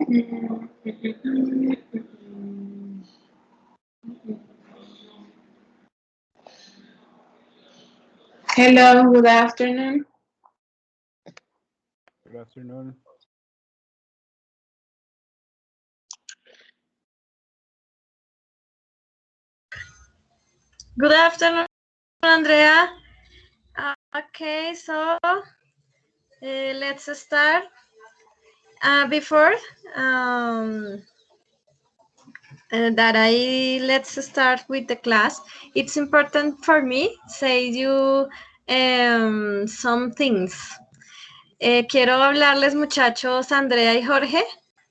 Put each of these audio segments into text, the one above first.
Hello, good afternoon. Good afternoon. Good afternoon, Andrea. Okay, so let's start. Before let's start with the class. It's important for me say you some things. Quiero hablarles, muchachos, Andrea y Jorge,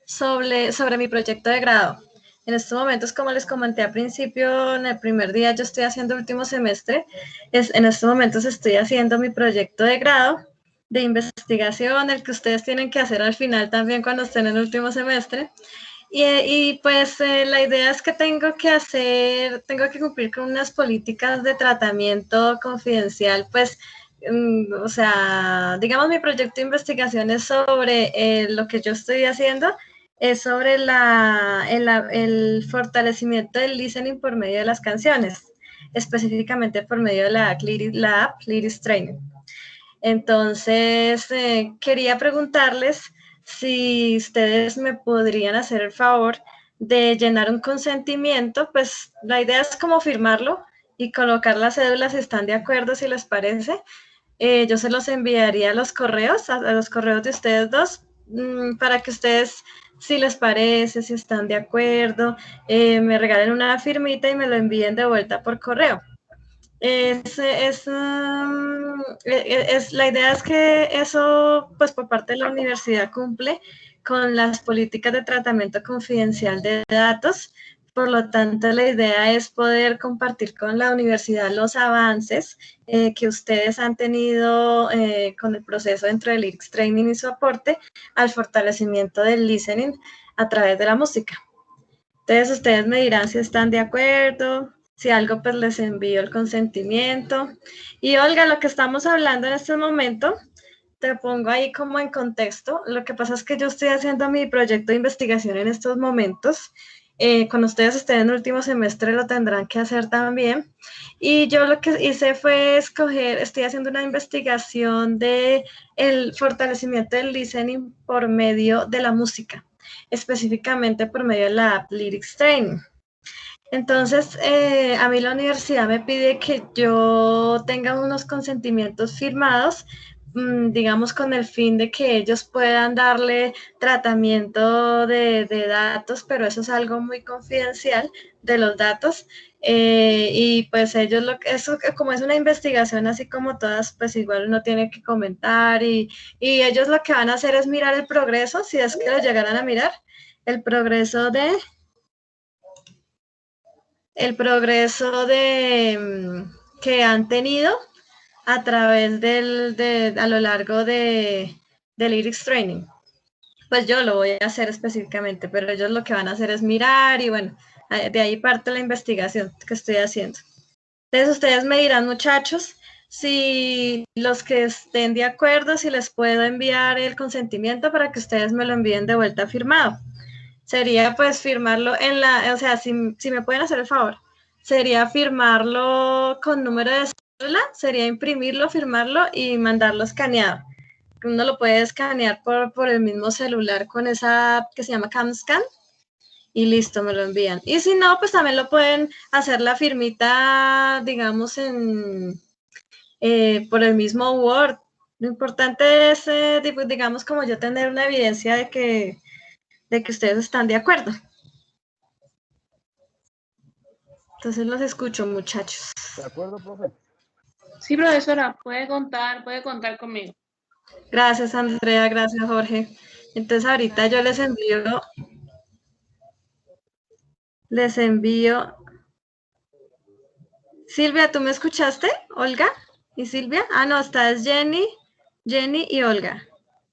sobre mi proyecto de grado. En estos momentos, como les comenté al principio, en el primer día yo estoy haciendo el último semestre. En estos momentos estoy haciendo mi proyecto de grado de investigación, el que ustedes tienen que hacer al final también cuando estén en el último semestre. Y pues la idea es que tengo que cumplir con unas políticas de tratamiento confidencial, pues, o sea, digamos, mi proyecto de investigación es sobre lo que yo estoy haciendo, es sobre el fortalecimiento del listening por medio de las canciones, específicamente por medio de la app Lyrics Training. Entonces, quería preguntarles si ustedes me podrían hacer el favor de llenar un consentimiento, pues la idea es como firmarlo y colocar las cédulas si están de acuerdo, si les parece. Yo se los enviaría a los correos, a los correos de ustedes dos, para que ustedes, si les parece, si están de acuerdo, me regalen una firmita y me lo envíen de vuelta por correo. La idea es que eso, pues por parte de la universidad, cumple con las políticas de tratamiento confidencial de datos. Por lo tanto, la idea es poder compartir con la universidad los avances que ustedes han tenido con el proceso dentro del Lyrics Training y su aporte al fortalecimiento del listening a través de la música. Entonces, ustedes me dirán si están de acuerdo. Si algo, pues les envío el consentimiento. Y Olga, lo que estamos hablando en este momento, te pongo ahí como en contexto. Lo que pasa es que yo estoy haciendo mi proyecto de investigación en estos momentos. Cuando ustedes estén en el último semestre lo tendrán que hacer también. Y yo lo que hice fue estoy haciendo una investigación de el fortalecimiento del listening por medio de la música, específicamente por medio de la app Lyrics Training. Entonces, a mí la universidad me pide que yo tenga unos consentimientos firmados, digamos, con el fin de que ellos puedan darle tratamiento de datos, pero eso es algo muy confidencial de los datos. Y pues ellos, eso como es una investigación así como todas, pues igual uno tiene que comentar y ellos lo que van a hacer es mirar el progreso, si es que lo llegaran a mirar, el progreso que han tenido a través a lo largo de Lyrics Training. Pues yo lo voy a hacer específicamente, pero ellos lo que van a hacer es mirar y bueno, de ahí parte la investigación que estoy haciendo. Entonces ustedes me dirán, muchachos, si los que estén de acuerdo, si les puedo enviar el consentimiento para que ustedes me lo envíen de vuelta firmado. Sería pues firmarlo o sea, si me pueden hacer el favor, sería firmarlo con número de cédula, sería imprimirlo, firmarlo y mandarlo escaneado. Uno lo puede escanear por el mismo celular con esa app que se llama CamScan y listo, me lo envían. Y si no, pues también lo pueden hacer la firmita, digamos, por el mismo Word. Lo importante es, digamos, como yo tener una evidencia de que ustedes están de acuerdo. Entonces los escucho, muchachos. ¿De acuerdo, profe? Sí, profesora, puede contar conmigo. Gracias, Andrea, gracias, Jorge. Entonces ahorita yo les envío. Silvia, ¿tú me escuchaste? ¿Olga? ¿Y Silvia? Ah, no, está es Jenny y Olga.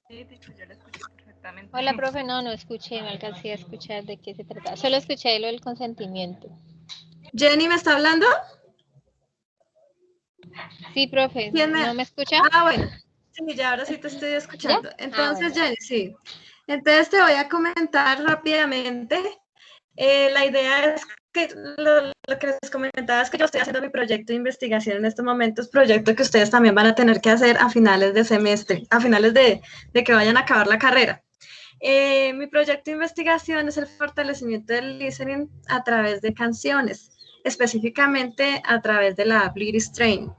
Sí, yo la escuché perfectamente. Hola, profe, no escuché, no alcancé a escuchar de qué se trataba. Solo escuché lo del consentimiento. ¿Jenny me está hablando? Sí, profe, ¿no me escucha? Ah, bueno. Sí, ya ahora sí te estoy escuchando. ¿Ya? Entonces, Bueno. Jenny, sí. Entonces te voy a comentar rápidamente. La idea es que lo que les comentaba es que yo estoy haciendo mi proyecto de investigación en estos momentos, proyecto que ustedes también van a tener que hacer a finales de semestre, a finales de que vayan a acabar la carrera. Mi proyecto de investigación es el fortalecimiento del listening a través de canciones, específicamente a través de la app Lyrics Training.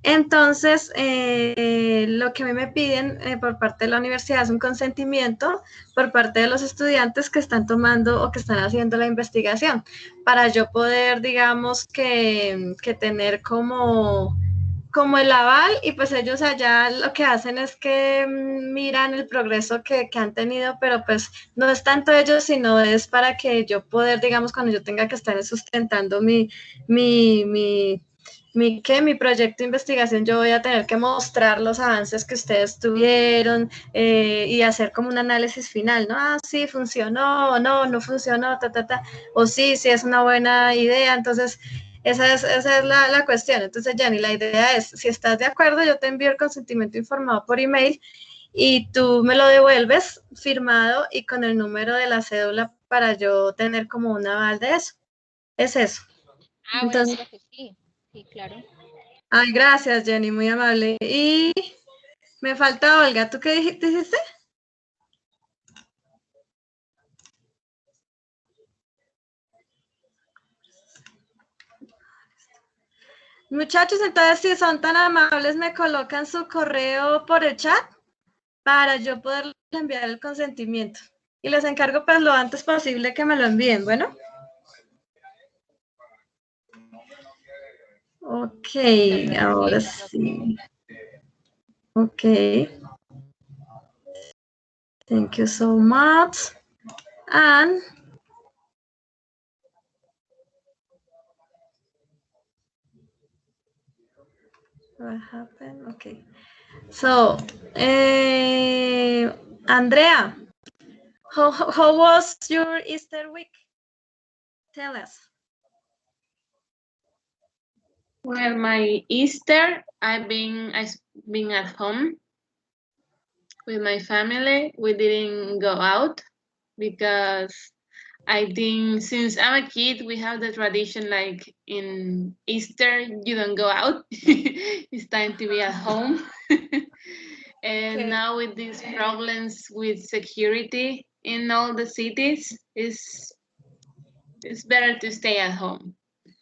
Entonces, lo que a mí me piden por parte de la universidad es un consentimiento por parte de los estudiantes que están tomando o que están haciendo la investigación, para yo poder, digamos, que tener como el aval, y pues ellos allá lo que hacen es que miran el progreso que han tenido, pero pues no es tanto ellos, sino es para que yo poder, digamos, cuando yo tenga que estar sustentando mi proyecto de investigación, yo voy a tener que mostrar los avances que ustedes tuvieron y hacer como un análisis final, ¿no? Ah, sí, funcionó, no funcionó, o sí, es una buena idea. Entonces, esa es la cuestión. Entonces, Jenny, la idea es, si estás de acuerdo, yo te envío el consentimiento informado por email y tú me lo devuelves firmado y con el número de la cédula para yo tener como un aval de eso. Es eso. Ah, Entonces, bueno, profe, sí, sí, claro. ay, gracias, Jenny, muy amable. Y me falta Olga, ¿tú qué dijiste? Muchachos, entonces si son tan amables, me colocan su correo por el chat para yo poder enviar el consentimiento. Y les encargo pues lo antes posible que me lo envíen, ¿bueno? Ok, ahora sí. Ok. Thank you so much. And what happened? Okay. So, Andrea, how was your Easter week? Tell us. Well, my Easter, I've been at home with my family. We didn't go out because I think since I'm a kid, we have the tradition like in Easter, you don't go out. It's time to be at home. And Okay. now with these problems with security in all the cities, it's better to stay at home.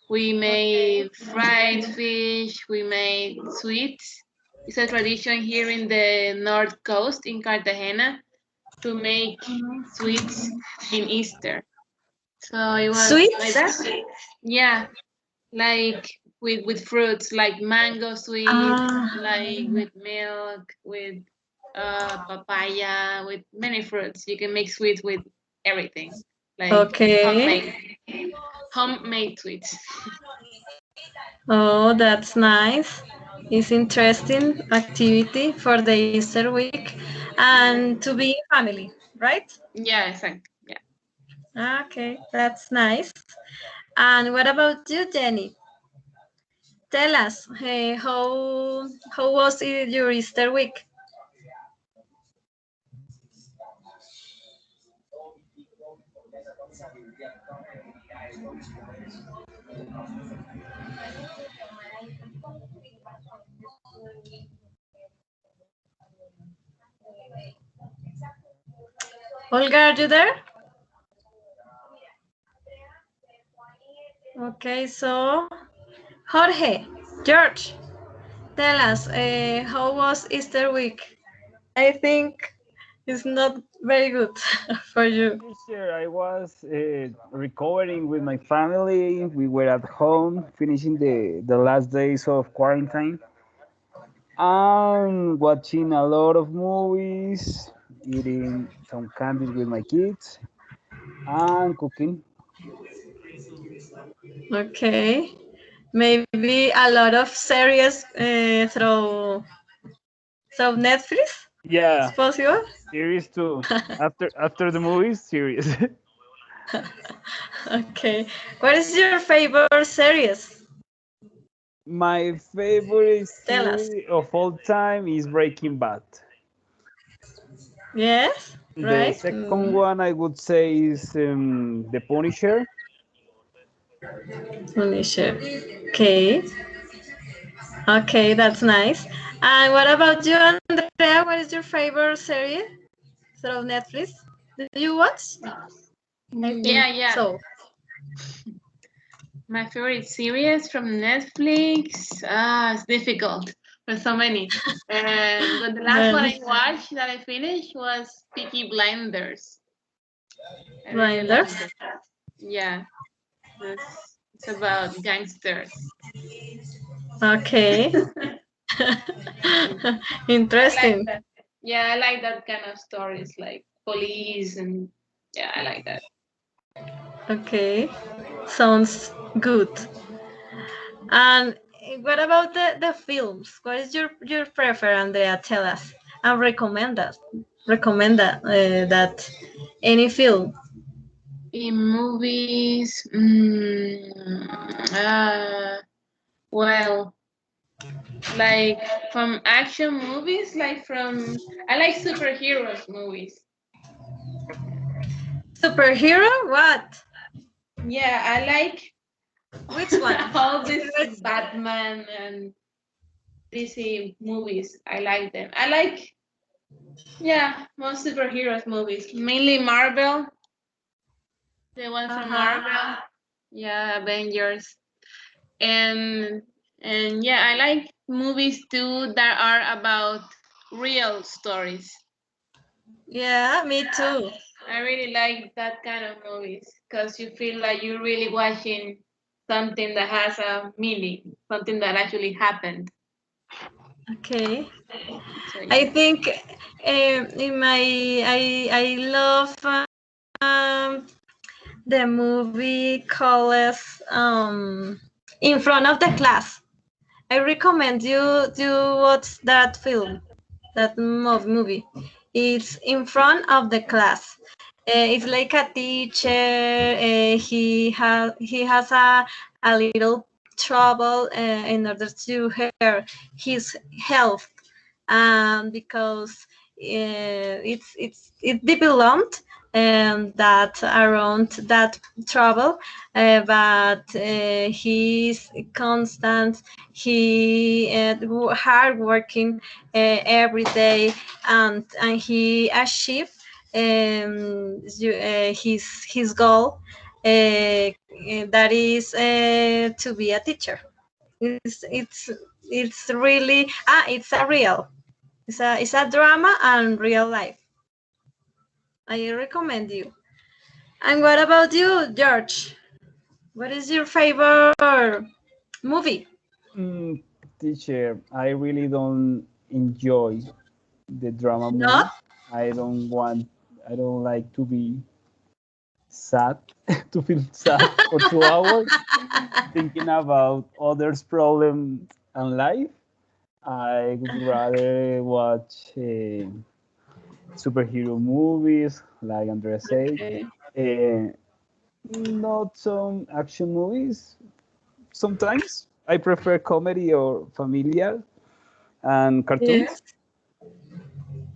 We made fried fish, we made sweets. It's a tradition here in the North Coast in Cartagena to make sweets in Easter. So it was Sweets? like that. Yeah, like with fruits, like mango sweet, like with milk, with papaya, with many fruits. You can make sweets with everything, like Okay. homemade sweets. Oh, that's nice. It's interesting activity for the Easter week and to be family, right? Yeah, exactly. Yeah. Okay, that's nice. And what about you, Jenny? Tell us, how was your Easter week? Olga, are you there? Okay, so Jorge, George, tell us, how was Easter week? I think it's not very good for you. This year I was recovering with my family. We were at home, finishing the last days of quarantine, and watching a lot of movies, eating some candies with my kids, and cooking. Okay, maybe a lot of series through Netflix. Yeah, It's possible. series too. After the movies, series. Okay, what is your favorite series? My favorite Tell us. series of all time is Breaking Bad. Yes. The right? second one I would say is The Punisher. Punisher. Okay. Okay, that's nice. And what about you, Andrea? What is your favorite series of Netflix? Did you watch? I think Yeah. so. My favorite series from Netflix. It's difficult. There's so many. But the last one I watched that I finished was Peaky Blinders. I really Blinders. liked it. Yeah, it's about gangsters. Okay. I Interesting. like that. Yeah, I like that kind of stories, like police and yeah, I like that. Okay. Sounds good. And what about the films? What is your prefer, Andrea? Tell us and recommend that. Recommend that any film. In movies, well, like from action movies, like from I like superheroes movies. Superhero? What? Yeah, I like Which one? all these Batman and DC movies. I like them. I like most superheroes movies, mainly Marvel. The one from Marvel. Yeah, Avengers. And yeah, I like movies too that are about real stories. Yeah, me too. I really like that kind of movies because you feel like you're really watching something that has a meaning, something that actually happened. Okay. So I yeah. think in my I love the movie called In Front of the Class. I recommend you watch that film, that movie. It's In Front of the Class. It's like a teacher. He has a little trouble in order to his health, because it's developed that around that trouble, but he's constant. He hard working every day, and he achieved his goal, that is to be a teacher. It's really it's a real. It's a drama and real life. I recommend you. And what about you, George? What is your favorite movie? Mm, Teacher, I really don't enjoy the drama No? movies. I don't like to be sad, to feel sad for 2 hours thinking about others' problems and life. I would rather watch superhero movies, like Andrea said. Okay. Uh, Not some action movies. Sometimes I prefer comedy or familiar and cartoons. Yes.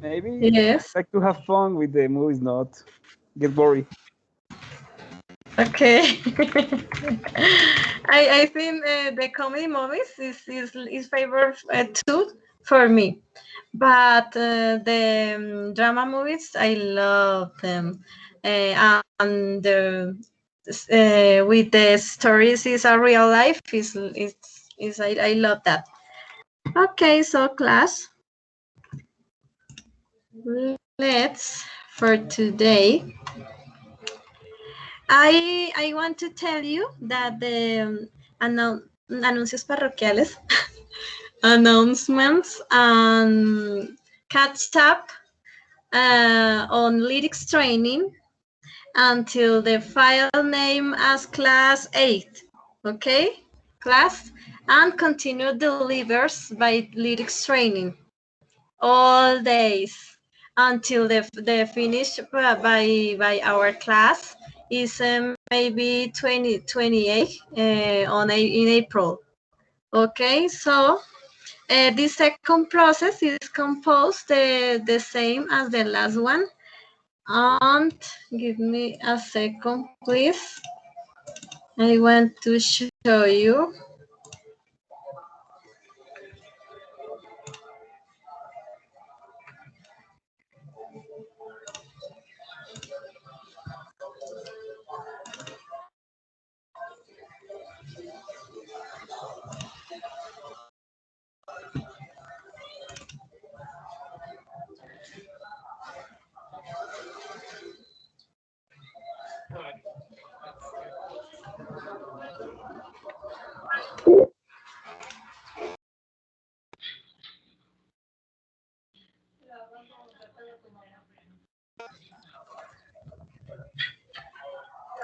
Maybe Yes. like to have fun with the movies, not get bored. Okay. I think the comedy movies is favorite too for me, but the drama movies I love them, and with the stories is a real life is I love that. Okay, so class, let's for today. I want to tell you that the anuncios parroquiales, announcements, and catch up on lyrics training until the file name as class 8. Okay, class, and continue delivers by lyrics training all days until the finish by our class is maybe 2028 in April. Okay, so this second process is composed the same as the last one. And give me a second, please. I want to show you.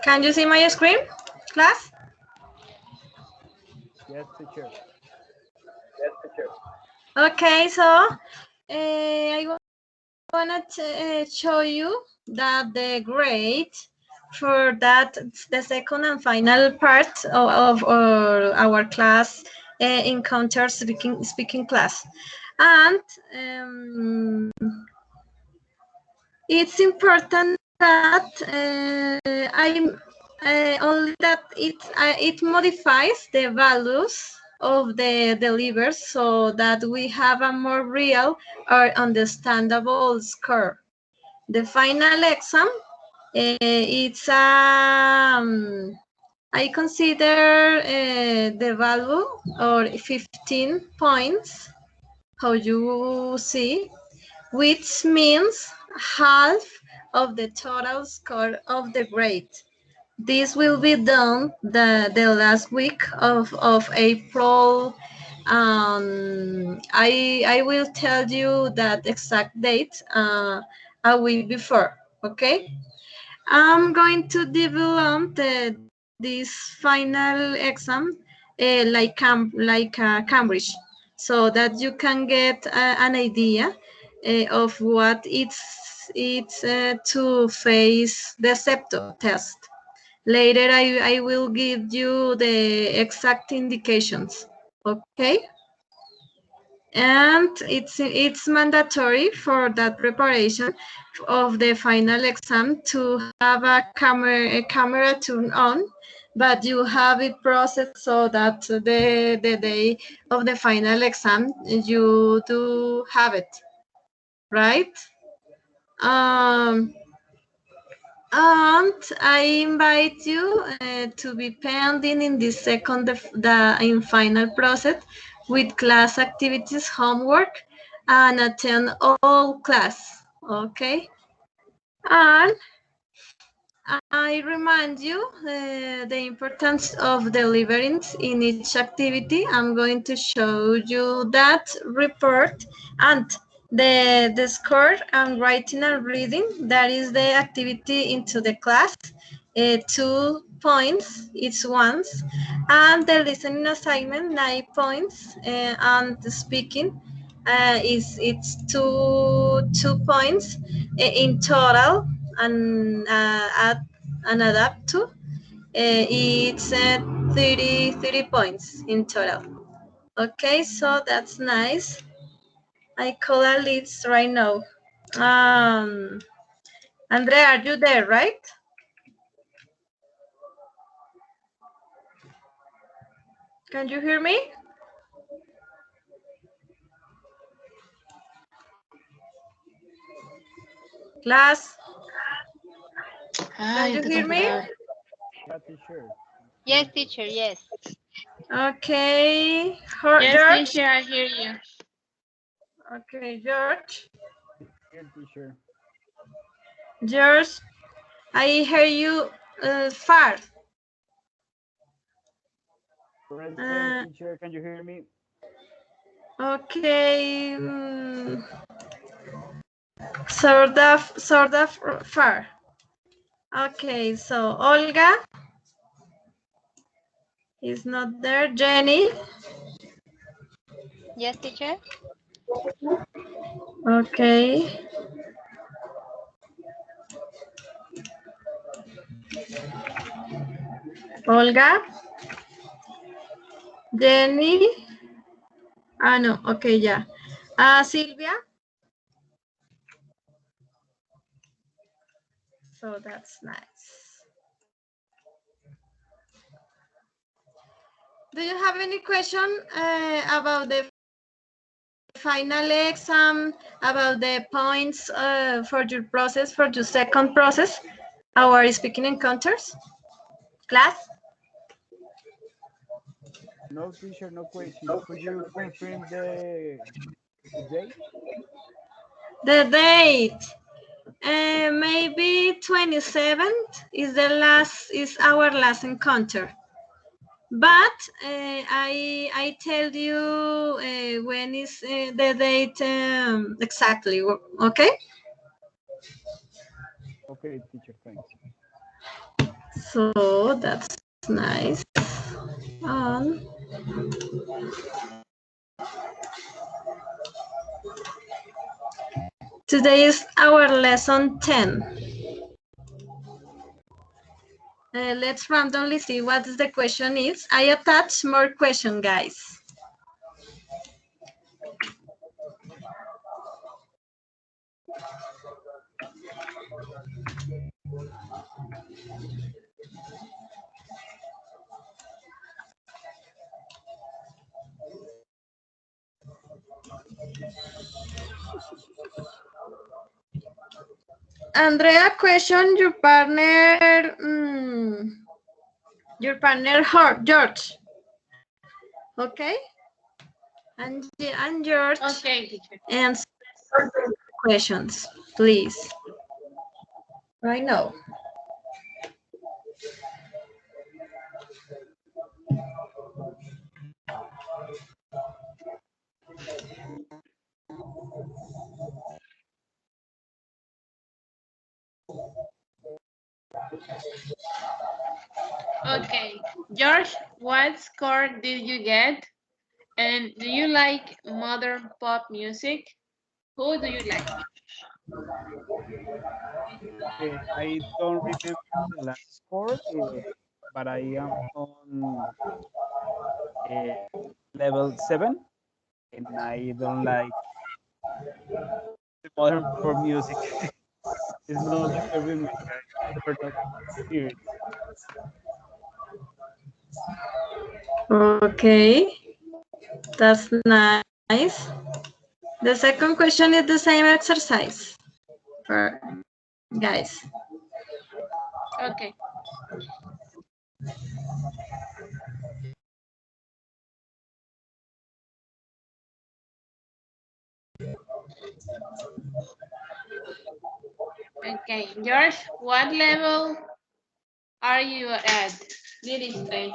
Can you see my screen, class? Yes, teacher. Okay, so I want to show you that the grade for that the second and final part of our class encounter speaking class, and it's important that only that it modifies the values of the delivers so that we have a more real or understandable score. The final exam, it's I consider the value or 15 points, how you see, which means half of the total score of the grade. This will be done the last week of April. I will tell you that exact date a week before, okay? I'm going to develop this final exam like Cambridge, so that you can get an idea of what it's to face the SEPTO test. Later, I will give you the exact indications, okay? And it's mandatory for that preparation of the final exam to have a camera turned on, but you have it processed so that the day of the final exam you do have it, right? And I invite you to be pending in the second in final process with class activities, homework, and attend all class. Okay. And I remind you the importance of delivering in each activity. I'm going to show you that report and the score and writing and reading. That is the activity into the class. 2 points each once, and the listening assignment 9 points, and the speaking it's two points in total, and add up to it's 30 points in total. Okay, so that's nice. I call a list right now. Andrea, are you there, right? Can you hear me? Class, can you hear me? Yeah, teacher. Yes, teacher, yes. Okay, Yes, George. teacher, I hear you. Okay, George. Here, teacher. George, I hear you far. Present, teacher, can you hear me? Okay, sort of far. Okay, so Olga is not there. Jenny. Yes, teacher. Okay. Olga. Jenny. Ah, no. Okay, yeah. Silvia. So that's nice. Do you have any question about the final exam, about the points for your process, for your second process, our speaking encounters? Class? No, teacher, no question. Could you confirm the date? The date. Maybe 27th is our last encounter. But I tell you when is the date exactly, okay? Okay, teacher, thanks. So that's nice. Today is our lesson 10. Let's randomly see what the question is. I attach more question, guys. Andrea, question your partner, George. Okay? And George, Okay, teacher. answer questions, please. Right now. Okay, George, what score did you get? And do you like modern pop music? Who do you like? I don't remember the last score, but I am on level 7, and I don't like the modern for music. It's not my favorite music. I prefer not hear it. Okay, that's nice. The second question is the same exercise for guys. Okay. Okay, George, what level are you at? Please explain.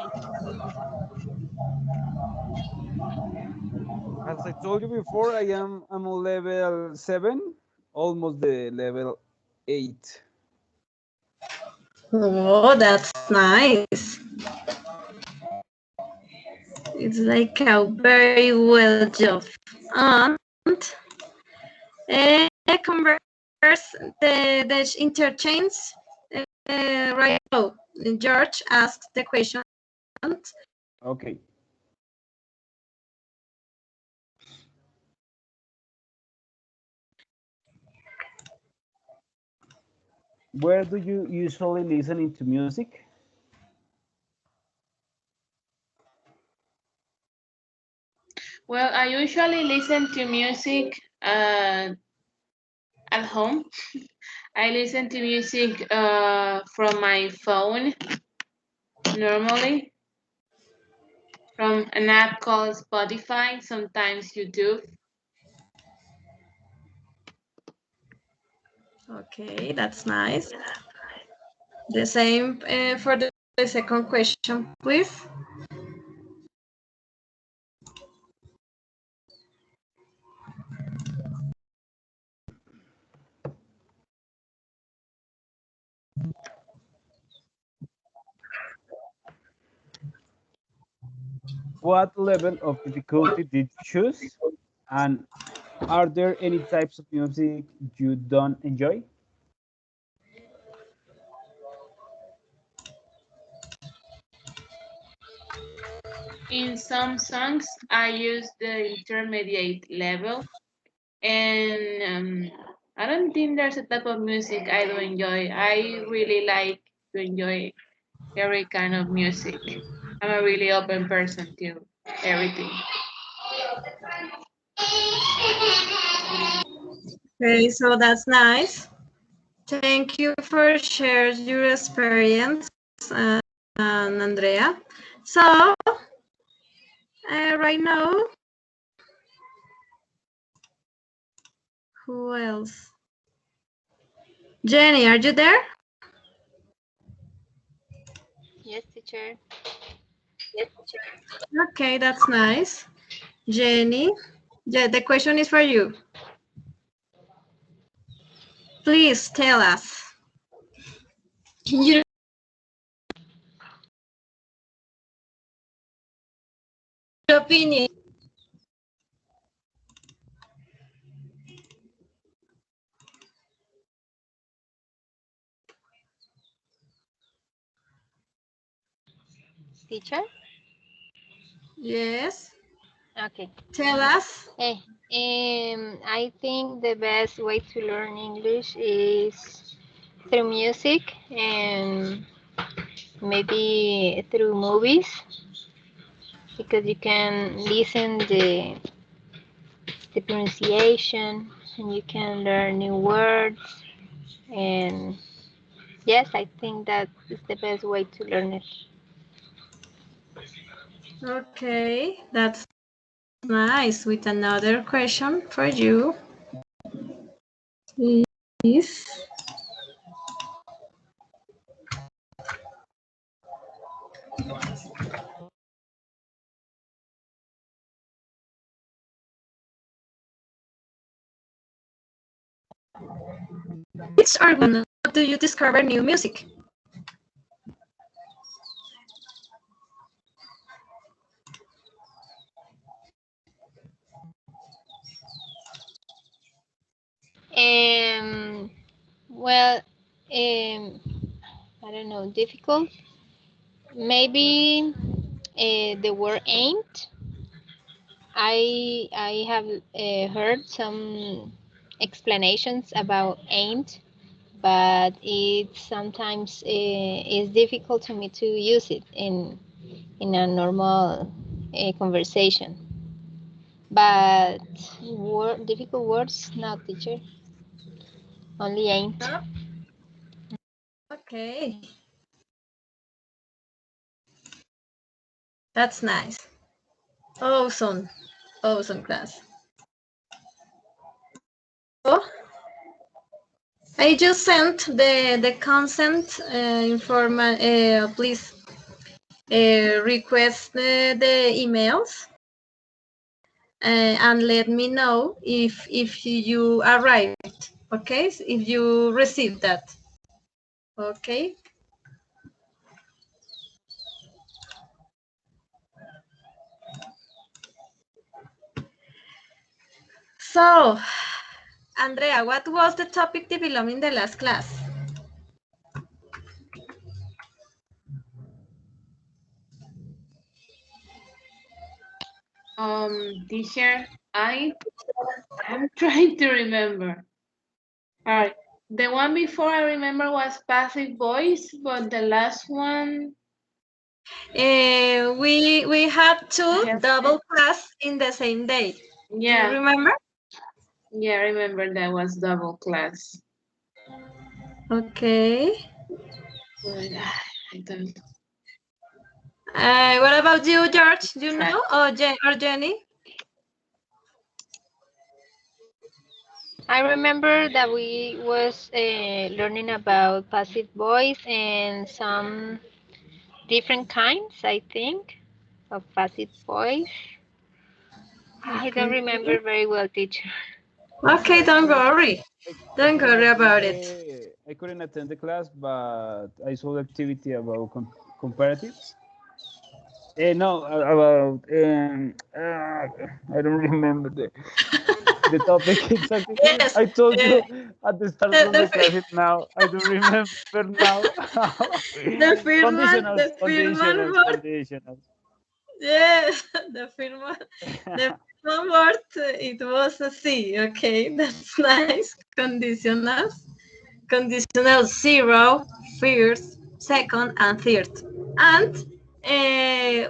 As I told you before, I'm on level 7, almost the level 8. Oh, that's nice. It's like a very well job. And converse the interchange right now. George asked the question. Okay. Where do you usually listen to music? Well, I usually listen to music at home. I listen to music from my phone normally, from an app called Spotify, sometimes YouTube. Okay, that's nice. The same for the second question, please. What level of difficulty did you choose? And are there any types of music you don't enjoy? In some songs, I use the intermediate level, and I don't think there's a type of music I don't enjoy. I really like to enjoy every kind of music. I'm a really open person to everything. Okay, so that's nice. Thank you for sharing your experience, Andrea. So, right now, who else? Jenny, are you there? Yes, teacher. Okay, that's nice. Jenny, the question is for you. Please tell us your opinion. Teacher? Yes, Okay. tell us. I think the best way to learn English is through music and maybe through movies because you can listen the pronunciation and you can learn new words and yes, I think that is the best way to learn it. Okay, that's nice. With another question for you. Please. Which organ do you discover new music? Well, I don't know, difficult. Maybe the word ain't. I have heard some explanations about ain't, but it sometimes is difficult to me to use it in a normal conversation. But difficult words, no, teacher. Only ain't. Okay. That's nice. Awesome. Awesome class. Oh, I just sent the consent please request the emails and let me know if you arrived. Okay, if you received that. Okay. So, Andrea, what was the topic developed in the last class? Teacher, I'm trying to remember. All right. The one before I remember was passive voice, but the last one, We had two I have, double class in the same day. Do you yeah, remember? yeah, I remember that was double class. Okay. But I don't What about you, George? Do you track. know? Or Jenny? I remember that we was learning about passive voice and some different kinds, I think, of passive voice. I don't remember very well, teacher. Okay, don't worry. Don't couldn't worry attend about it. I couldn't attend the class, but I saw the activity about comparatives. No, about I don't remember the topic exactly. Yes. I told you at the start The, of the, the class. Now I don't remember now. the first one, Conditionals, the first one conditionals, for conditionals. Yes, the first word, it was a C. Okay, that's nice. Conditionals. Conditional zero, first, second, and third. And a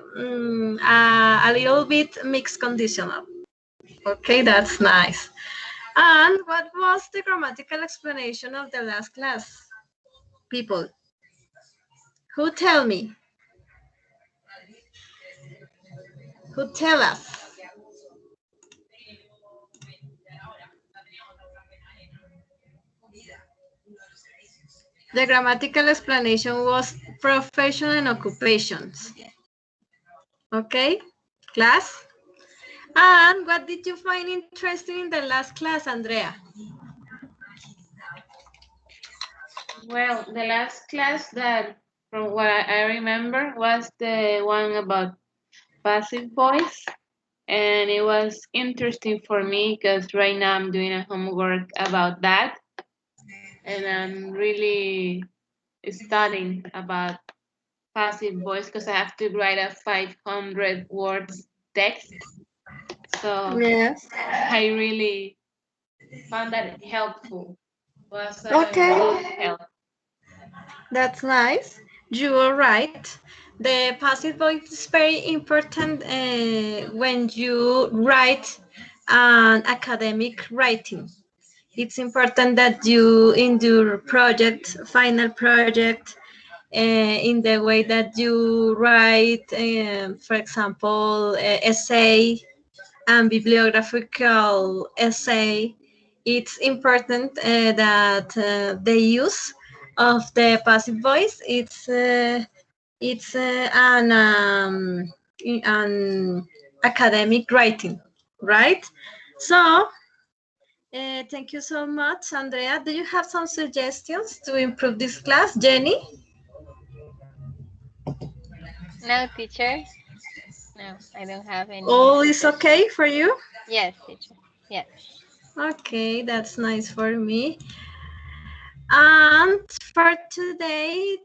little bit mixed conditional. Okay, that's nice. And what was the grammatical explanation of the last class? People, who tell me? Who tell us? The grammatical explanation was profession and occupations. Okay, class? And what did you find interesting in the last class, Andrea? Well, the last class that, from what I remember, was the one about passive voice. And it was interesting for me because right now I'm doing a homework about that. And I'm really studying about passive voice because I have to write a 500 words text. So Yes. I really found that helpful. Was a Okay. good help. That's nice. You are right. The passive voice is very important when you write an academic writing. It's important that you, in your project, final project, in the way that you write, for example, essay and bibliographical essay, it's important that the use of the passive voice it's an academic writing, right? So thank you so much, Andrea. Do you have some suggestions to improve this class, Jenny? No, teacher. No, I don't have any All is suggestions. okay for you? Yes, teacher. Yes. Okay, that's nice for me. And for today,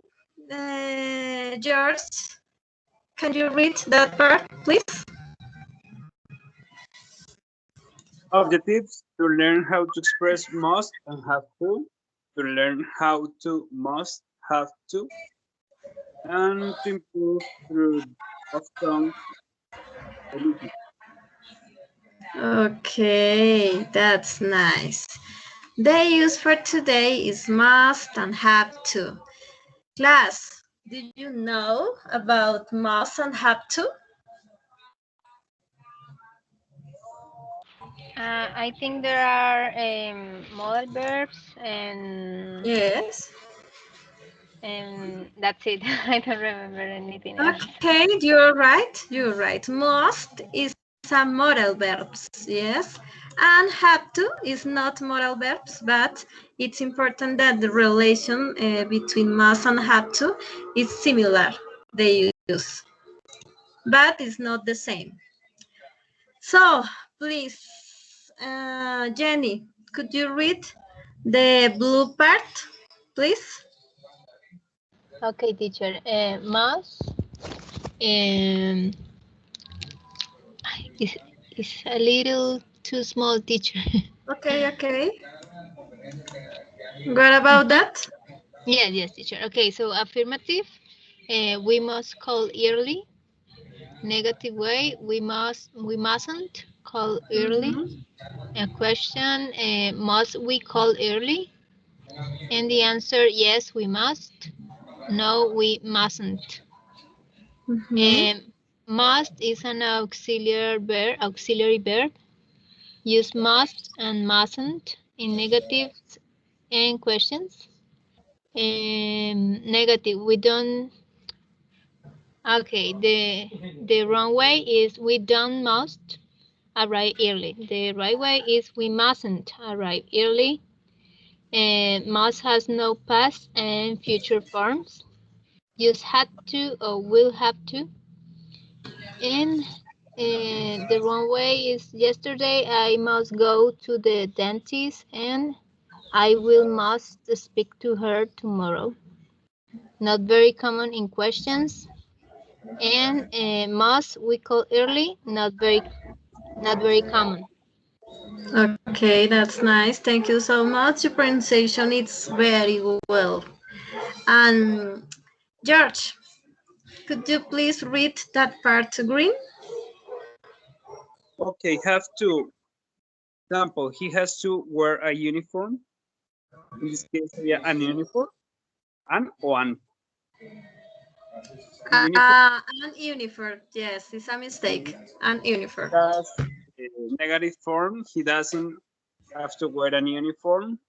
George, can you read that part, please? Objectives: to learn how to express must and have to learn how to must have to, and to improve through of ability. Okay, that's nice. The use for today is must and have to. Class, do you know about must and have to? I think there are modal verbs Yes. and that's it. I don't remember anything else. Okay, you're right. You're right. Must is a modal verbs, yes. And have to is not modal verbs, but it's important that the relation between must and have to is similar, they use, but it's not the same. So, please, Jenny, could you read the blue part, please? Okay, teacher. Mouse is a little too small, teacher. Okay, okay. What about that? Yes, teacher. Okay, so affirmative, we must call early. Negative way, we mustn't call early. Mhm. A question, must we call early? And the answer, yes, we must. No, we mustn't. Mhm. Must is an auxiliary verb. Use must and mustn't in negatives and questions. Negative, we don't. Okay, the wrong way is we don't must arrive early. The right way is we mustn't arrive early. Must has no past and future forms. Use had to or will have to. And the wrong way is yesterday I must go to the dentist and I will must speak to her tomorrow. Not very common in questions. And must we call early, not very common. Okay, that's nice. Thank you so much. Your pronunciation is very well. And George, could you please read that part green? Okay, have to. Example, he has to wear a uniform. In this case, yeah, an uniform. An one. An uniform. Yes, it's a mistake. An uniform. That's negative form. He doesn't have to wear an uniform.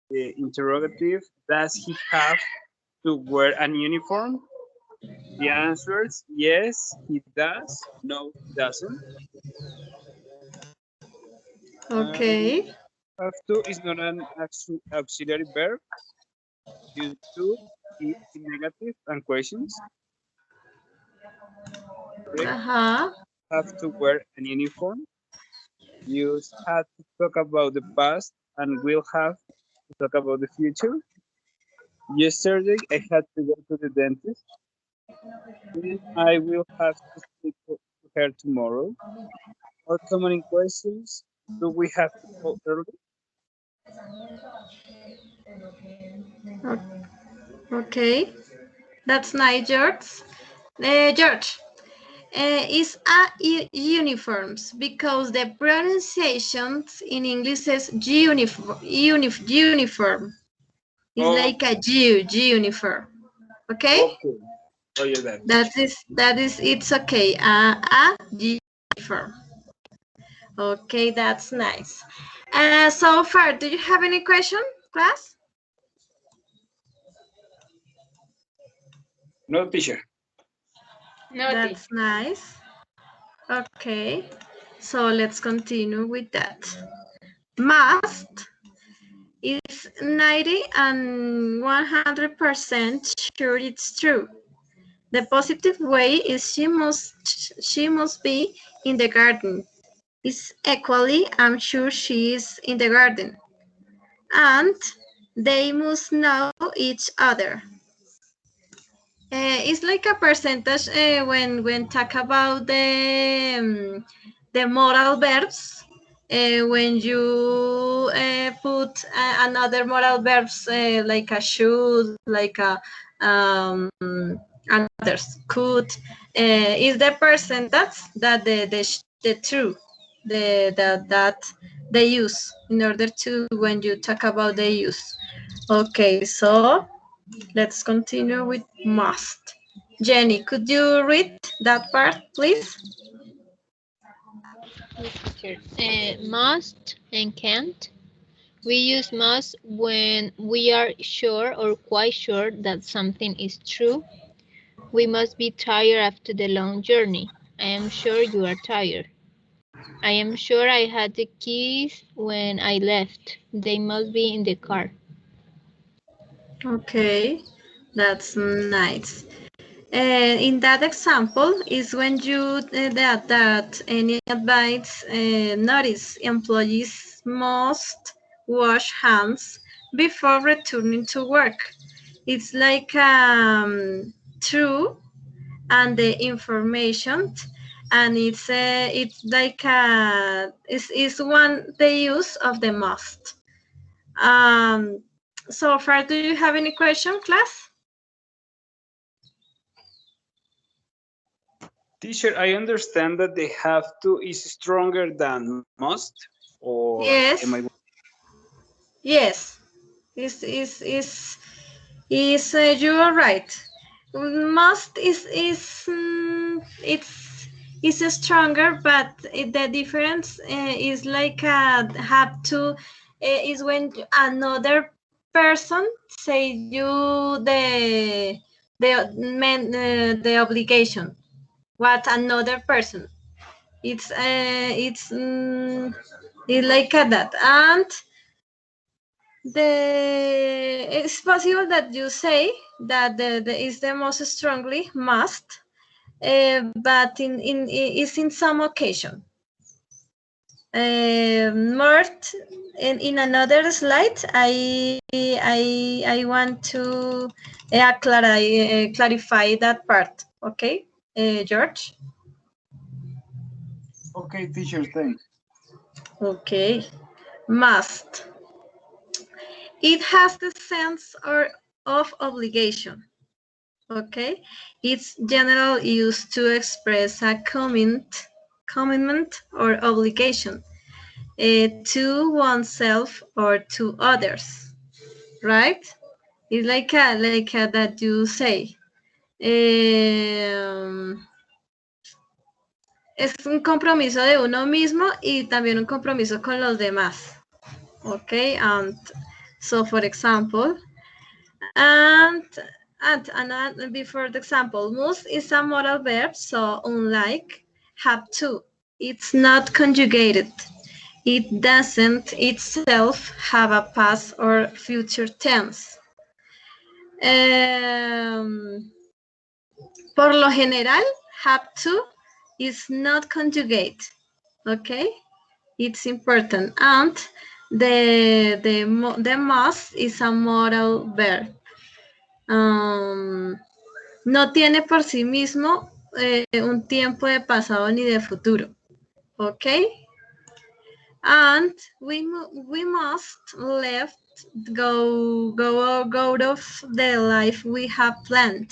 The interrogative, does he have to wear an uniform? The answer is yes, he does. No, he doesn't. Okay. Have to is not an auxiliary verb. Use to is negative and questions. Uh-huh. Have to wear an uniform. Use had to talk about the past and will have to talk about the future. Yesterday, I had to go to the dentist. Then I will have to speak to her tomorrow. Or common questions, do we have to go early? Okay. That's nice, George. George, is uniforms because the pronunciations in English says uniform. It's like a uniform. Okay? Okay. Oh, yeah, It's okay. Uniform. Okay, that's nice. So far, do you have any question, class? No, teacher. No, That's nice. Okay, so let's continue with that. Must is 90 and 100% sure it's true. The positive way is she must be in the garden. Is equally, I'm sure she is in the garden. And they must know each other. It's like a percentage when talk about the moral verbs. When you put another moral verbs like a should, like a others could, is the percentage that the true that they use in order to when you talk about the use. Okay, so let's continue with must. Jenny, could you read that part, please? Must and can't. We use must when we are sure or quite sure that something is true. We must be tired after the long journey. I am sure you are tired. I am sure I had the keys when I left. They must be in the car. Okay, that's nice. In that example is when you that any advice notice employees must wash hands before returning to work. It's like true and the information, and it's like is one the use of the must. So far, do you have any question, class? Teacher, I understand that they have to is stronger than must, or Yes. am I? Yes, you are right. Must it's stronger, but the difference is like have to is when another person say you the obligation. What another person? It's like that and. It's possible that you say that the is the most strongly must, but is in some occasion. Mort, in another slide, I want to clarify that part. Okay, George? Okay, teacher, thanks. Okay. Must. It has the sense of obligation. Okay. It's generally used to express a commitment or obligation to oneself or to others. Right? It's like a that you say. Es un compromiso de uno mismo y también un compromiso con los demás. Okay, and so for example, and before the example, must is a modal verb, so unlike have to, it's not conjugated. It doesn't itself have a past or future tense. Por lo general, have to is not conjugate, okay? It's important. And the must is a modal verb. No tiene por sí mismo un tiempo de pasado ni de futuro, okay? And we must go out of the life we have planned,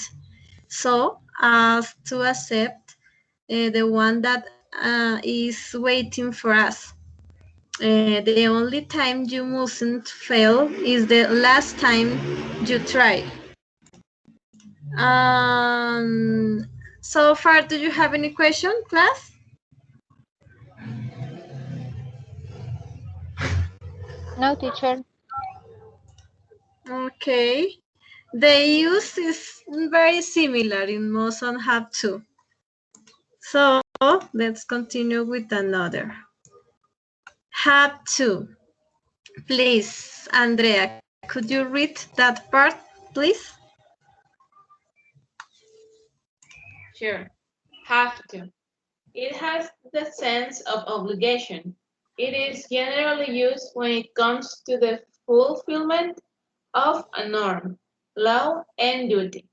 so as to accept the one that is waiting for us. The only time you mustn't fail is the last time you try. So far, do you have any question, class? No, teacher. Okay. The use is very similar in must and have to. So let's continue with another. Have to. Please, Andrea, could you read that part, please? Sure. Have to. It has the sense of obligation. It is generally used when it comes to the fulfillment of a norm, law, and duty,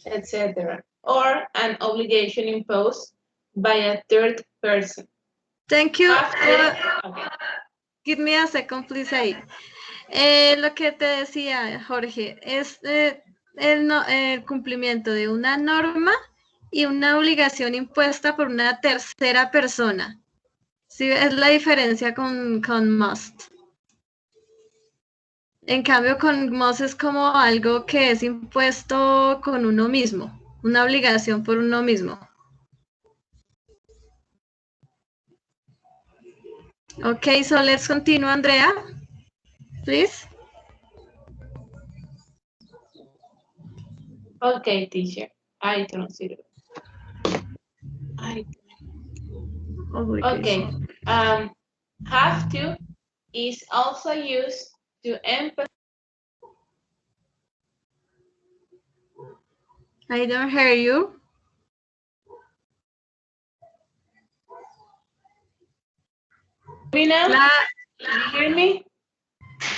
etc., or an obligation imposed by a third person. Thank you. Okay. Give me a second, please, ahí. Lo que te decía, Jorge, es el cumplimiento de una norma y una obligación impuesta por una tercera persona. Sí, es la diferencia con must. En cambio, con must es como algo que es impuesto con uno mismo, una obligación por uno mismo. Okay, so let's continue, Andrea, please. Okay, teacher. I consider. Okay. Have to is also used to emphasize. I don't hear you. Me now? Can you hear me?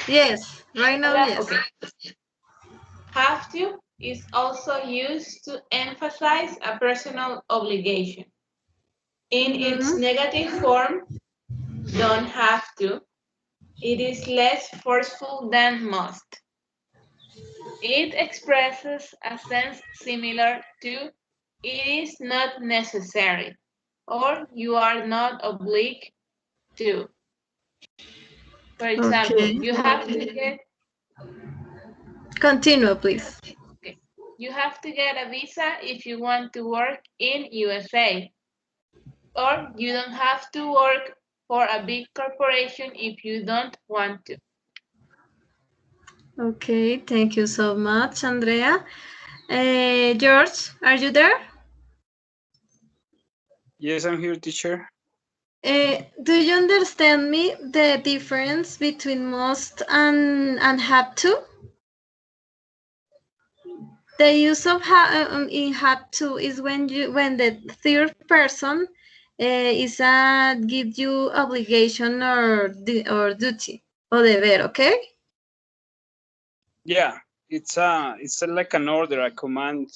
Yes, right now, Hola, yes. okay. Have to is also used to emphasize a personal obligation. In its negative form, don't have to, it is less forceful than must. It expresses a sense similar to it is not necessary or you are not obliged to. For example, Okay. you have to get. Continue, please. Okay. You have to get a visa if you want to work in USA. Or you don't have to work for a big corporation if you don't want to. Okay, thank you so much, Andrea. George, are you there? Yes, I'm here, teacher. Do you understand me the difference between must and have to? The use of in have to is when the third person is give you obligation or duty or deber, okay? Yeah, it's like an order, a command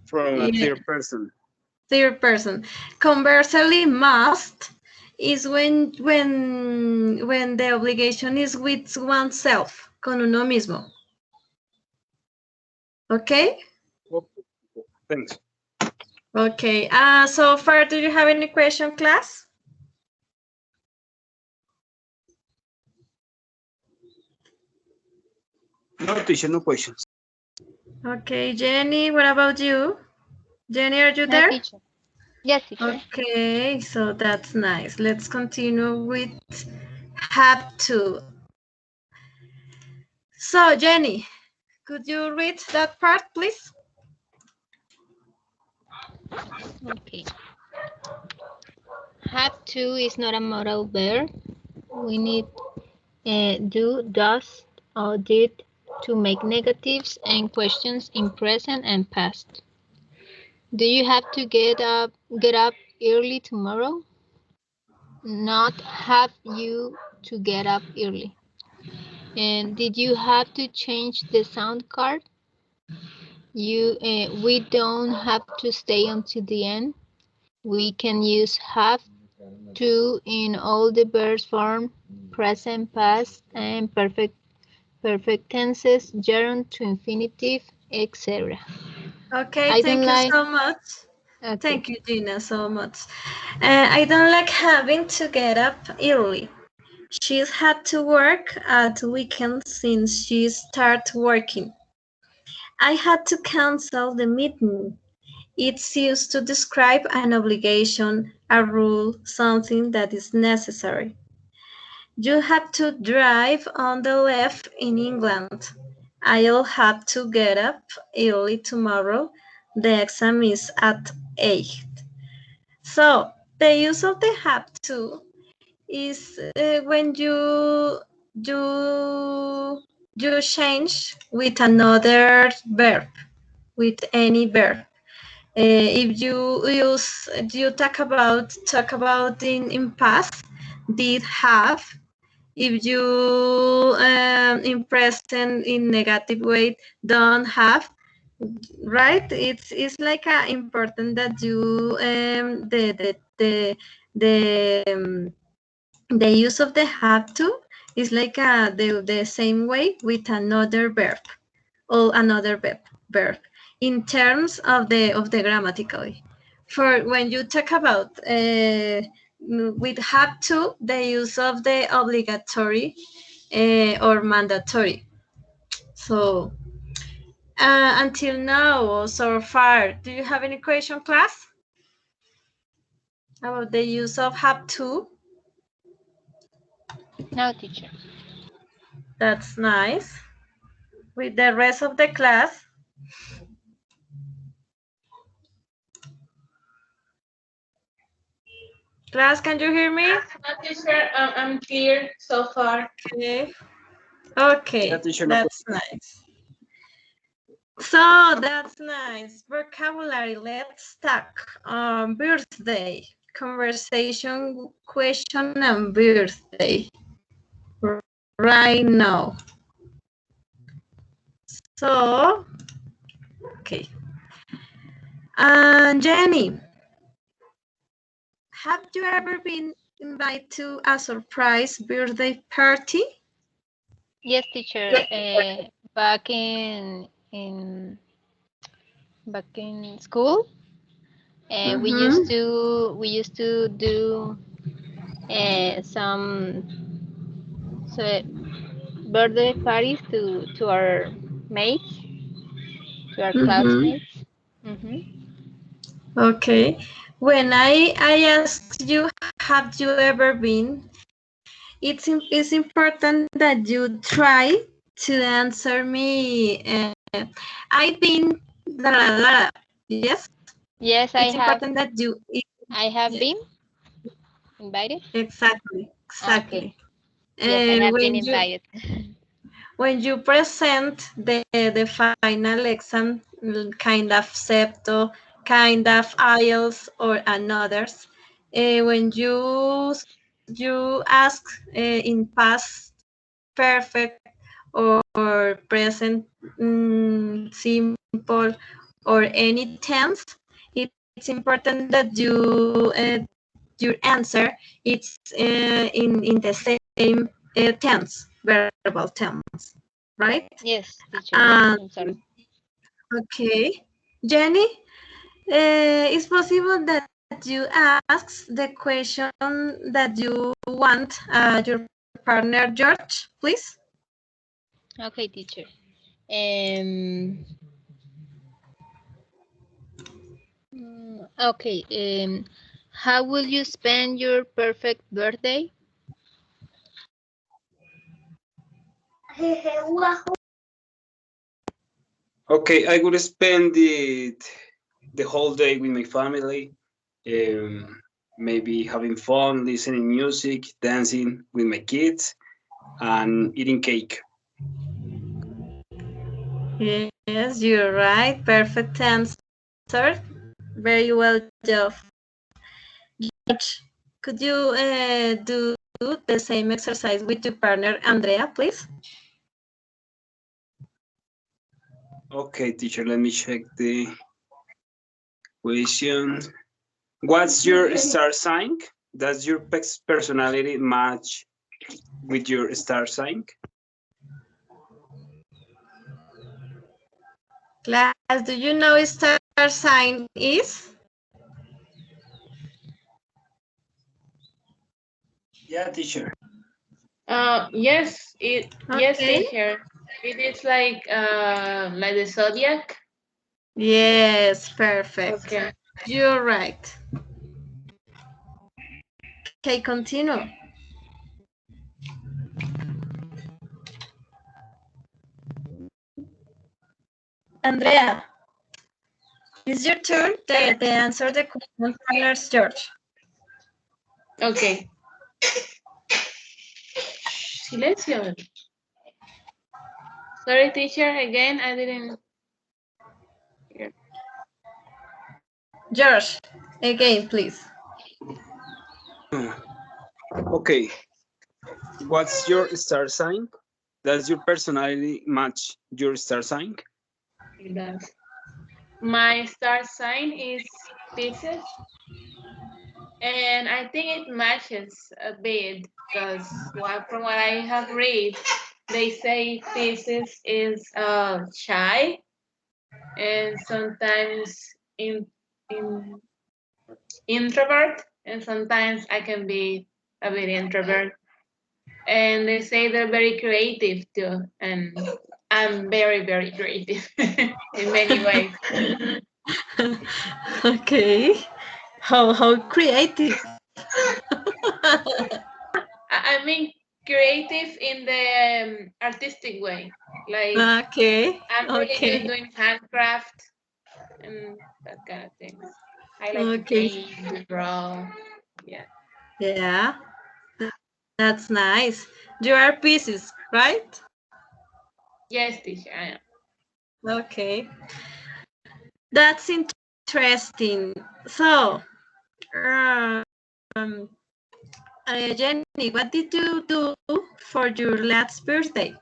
from a third person. third person. Conversely, must is when the obligation is with oneself, con uno mismo. Okay? Thanks. Okay. So far, do you have any question, class? No, teacher, no questions. Okay, Jenny, what about you? Jenny, are you No, there? teacher. Yes, teacher. Okay, so that's nice. Let's continue with have to. So, Jenny, could you read that part, please? Okay. Have to is not a modal verb. We need do, does, or did to make negatives and questions in present and past. Do you have to get up early tomorrow? Not have you to get up early. And did you have to change the sound card? We don't have to stay until the end. We can use have to in all the verb form, present, past, and perfect tenses, gerund to infinitive, etc. Okay, thank you so much. Okay. Thank you, Gina, so much. I don't like having to get up early. She's had to work at weekends since she started working. I had to cancel the meeting. It's used to describe an obligation, a rule, something that is necessary. You have to drive on the left in England. I'll have to get up early tomorrow. The exam is at 8. So the use of the have to is when you change with another verb, with any verb. If you talk about in past, did have. If you in present in negative way don't have, right? It's like important that you the use of the have to is like the same way with another verb or another verb in terms of the grammatically. For when you talk about with have to, the use of the obligatory or mandatory. So until now or so far, do you have any question, class? About the use of have to? No, teacher. That's nice. With the rest of the class. Class, can you hear me? Teacher, I'm clear so far. Okay. Okay, Yeah, teacher, no that's nice. So that's nice. Vocabulary, let's talk. Birthday, conversation, question, and birthday. Right now. So, okay. Jenny, have you ever been invited to a surprise birthday party? Yes, teacher. Back in school, we used to do some birthday parties to our mates, to our classmates. Okay. When I asked you, have you ever been? It's important that you try to answer me. I've been, la, la, la. Yes? Yes, It's important that you. I have been invited. Exactly. Okay. Yes, I have been invited. When you present the final exam, kind of septo, kind of IELTS or another's, when you ask in past perfect or present simple or any tense, it's it's important that you your answer it's in the same tense, verbal tense, right? Yes, teacher. Um, I'm sorry. Okay, Jenny, it's possible that you ask the question that you want your partner George, please. Okay, teacher. Okay. How will you spend your perfect birthday? Okay, I would spend the whole day with my family, maybe having fun, listening music, dancing with my kids, and eating cake. Yes, you're right. Perfect answer. Very well, Jeff. George, could you do the same exercise with your partner Andrea, please? Okay, teacher, let me check the question. What's your star sign? Does your personality match with your star sign? Class, do you know what star sign is? Yeah, teacher. Yes, yes, Okay. teacher. It is like the zodiac. Yes, perfect. Okay. You're right. Okay, continue. Andrea, it's your turn to answer the question for George. Okay. Silencio. Sorry, teacher. Again, I didn't hear. George, again, please. Okay. What's your star sign? Does your personality match your star sign? It does. My star sign is Pisces, and I think it matches a bit because from what I have read, they say Pisces is shy and sometimes in introvert, and sometimes I can be a bit introvert. And they say they're very creative too, and I'm very, very creative in many ways. Okay. How creative. I mean, creative in the artistic way. Like Okay. I'm really good Okay. doing handcraft and that kind of things. I like to Okay. paint, to draw. Yeah. Yeah. That's nice. You are pieces, right? Yes, teacher. I am. Okay. That's interesting. So, um, Jenny, what did you do for your last birthday?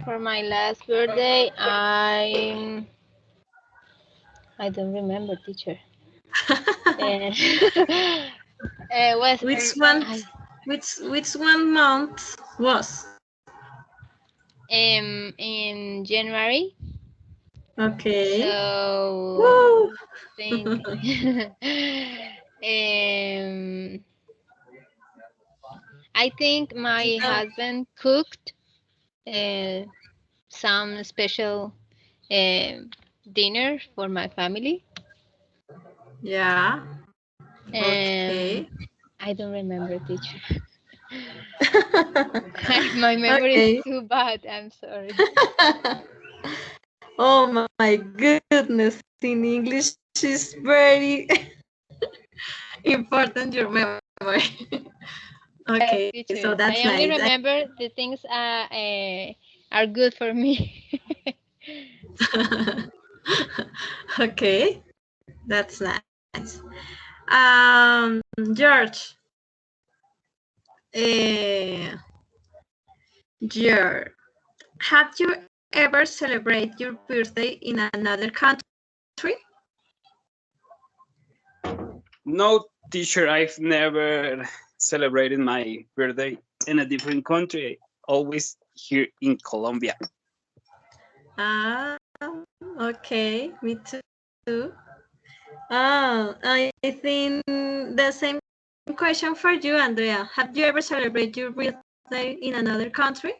For my last birthday, I don't remember, teacher. Was Which one? Which one month was? in January. Okay. So Woo! think I think my husband cooked some special dinner for my family. Yeah. Um, Okay. I don't remember, teacher. My memory is Okay. too bad. I'm sorry. Oh my goodness. In English is very important your memory. Okay, Teacher, so that's I only nice. remember the things are good for me. Okay, that's nice. George, uh, George, have you ever celebrate your birthday in another country? No, teacher, I've never celebrated my birthday in a different country. Always here in Colombia. Ah, okay, me too. Ah, I think the same question for you, Andrea. Have you ever celebrated your birthday in another country?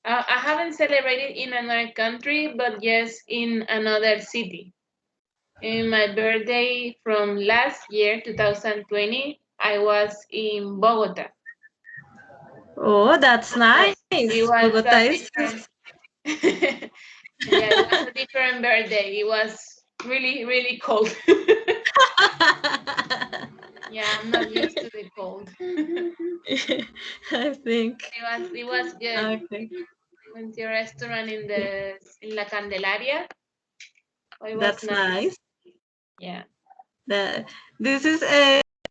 I haven't celebrated in another country, but yes, in another city. In my birthday from last year, 2020, I was in Bogota. Oh, that's nice. It was Bogota a is different, yeah, it was a different birthday. It was really, really cold. Yeah, I'm not used to the cold. I think. It was good. Okay, Went to a restaurant in La Candelaria. Oh, it was that's nice. Yeah. This is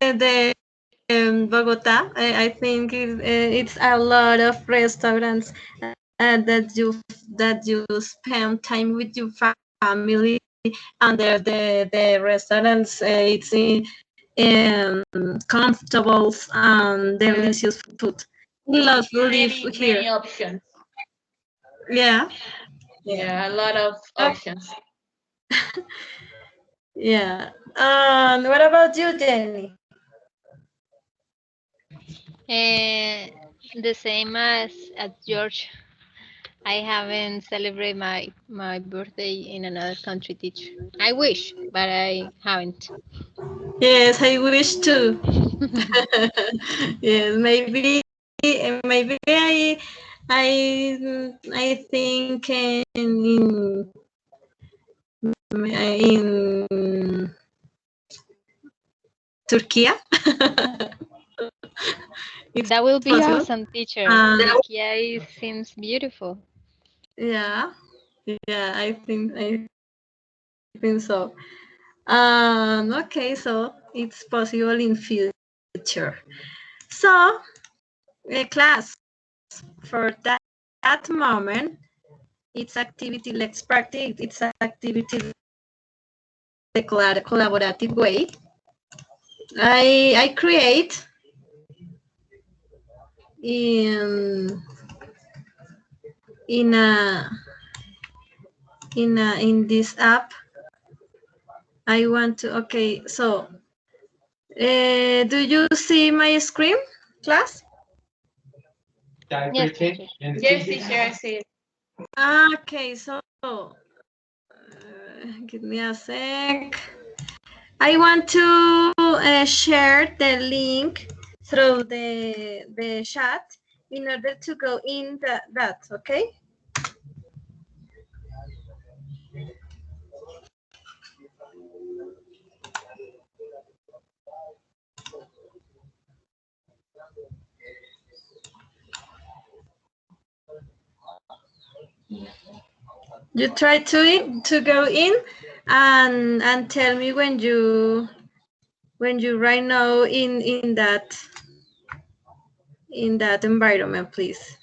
the Bogota. I think it's a lot of restaurants that you spend time with your family under the restaurants. It's comfortable and delicious food. Love live Many, here. many options. Yeah. Yeah, a lot of options. Yeah. What about you, Jenny? The same as George. I haven't celebrated my birthday in another country, teacher. I wish, but I haven't. Yes, I wish to. Yes, maybe I think in Turkey. It's That will be possible. awesome, teacher. Um, Turkey seems beautiful. yeah, yeah, I think so. Okay, so it's possible in future. So, class, for that moment, it's activity, let's practice, it's activity the collaborative way. I create in in a in this app. I want to, okay, so do you see my screen, class? Yes, teacher. Yes, teacher, I see it. Okay, so give me a sec. I want to share the link through the chat in order to go in that, okay? You try to go in and tell me when you right now in that environment, please.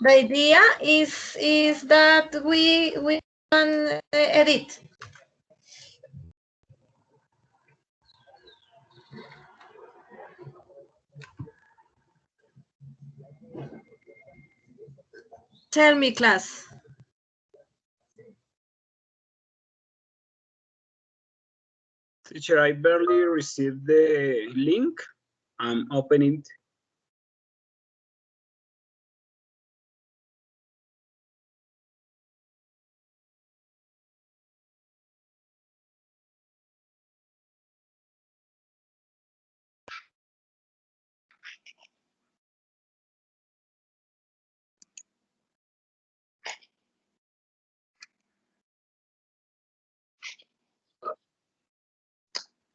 The idea is that we can edit. Tell me, class. Teacher, I barely received the link. I'm opening.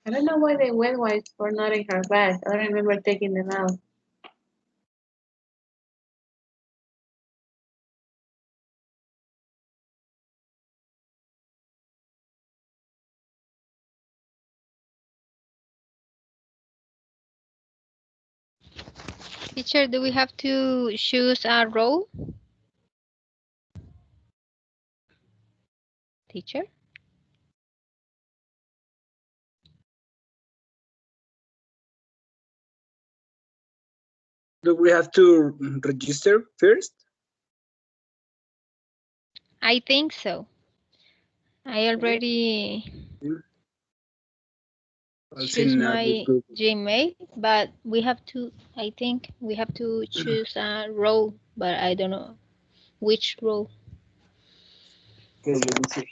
I don't know why the wet wipes were not in her bag. I don't remember taking them out. Teacher, do we have to choose a role? Teacher? Do we have to register first? I think so. I already I'll choose send that with my Google. Gmail, but we have to, I think we have to choose a role, but I don't know which role. Okay, let me see.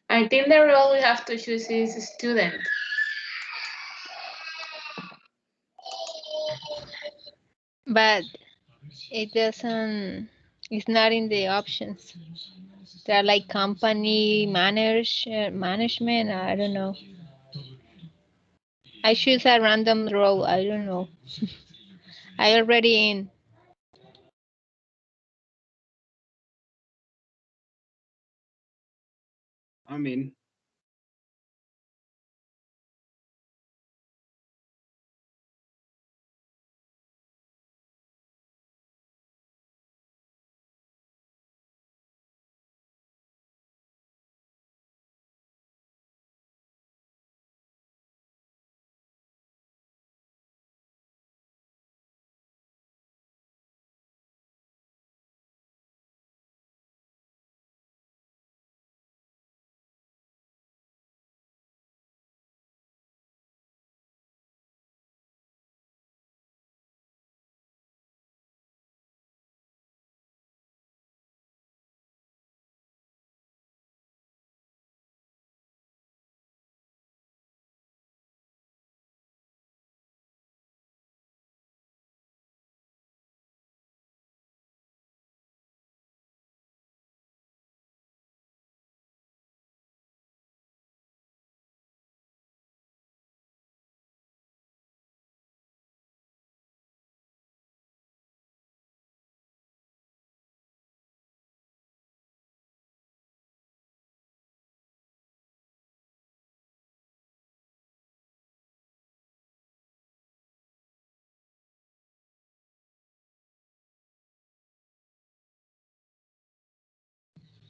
I think the role we have to choose is student. But it doesn't, it's not in the options. They're like company management, I don't know. I choose a random role, I don't know. I already in. I mean,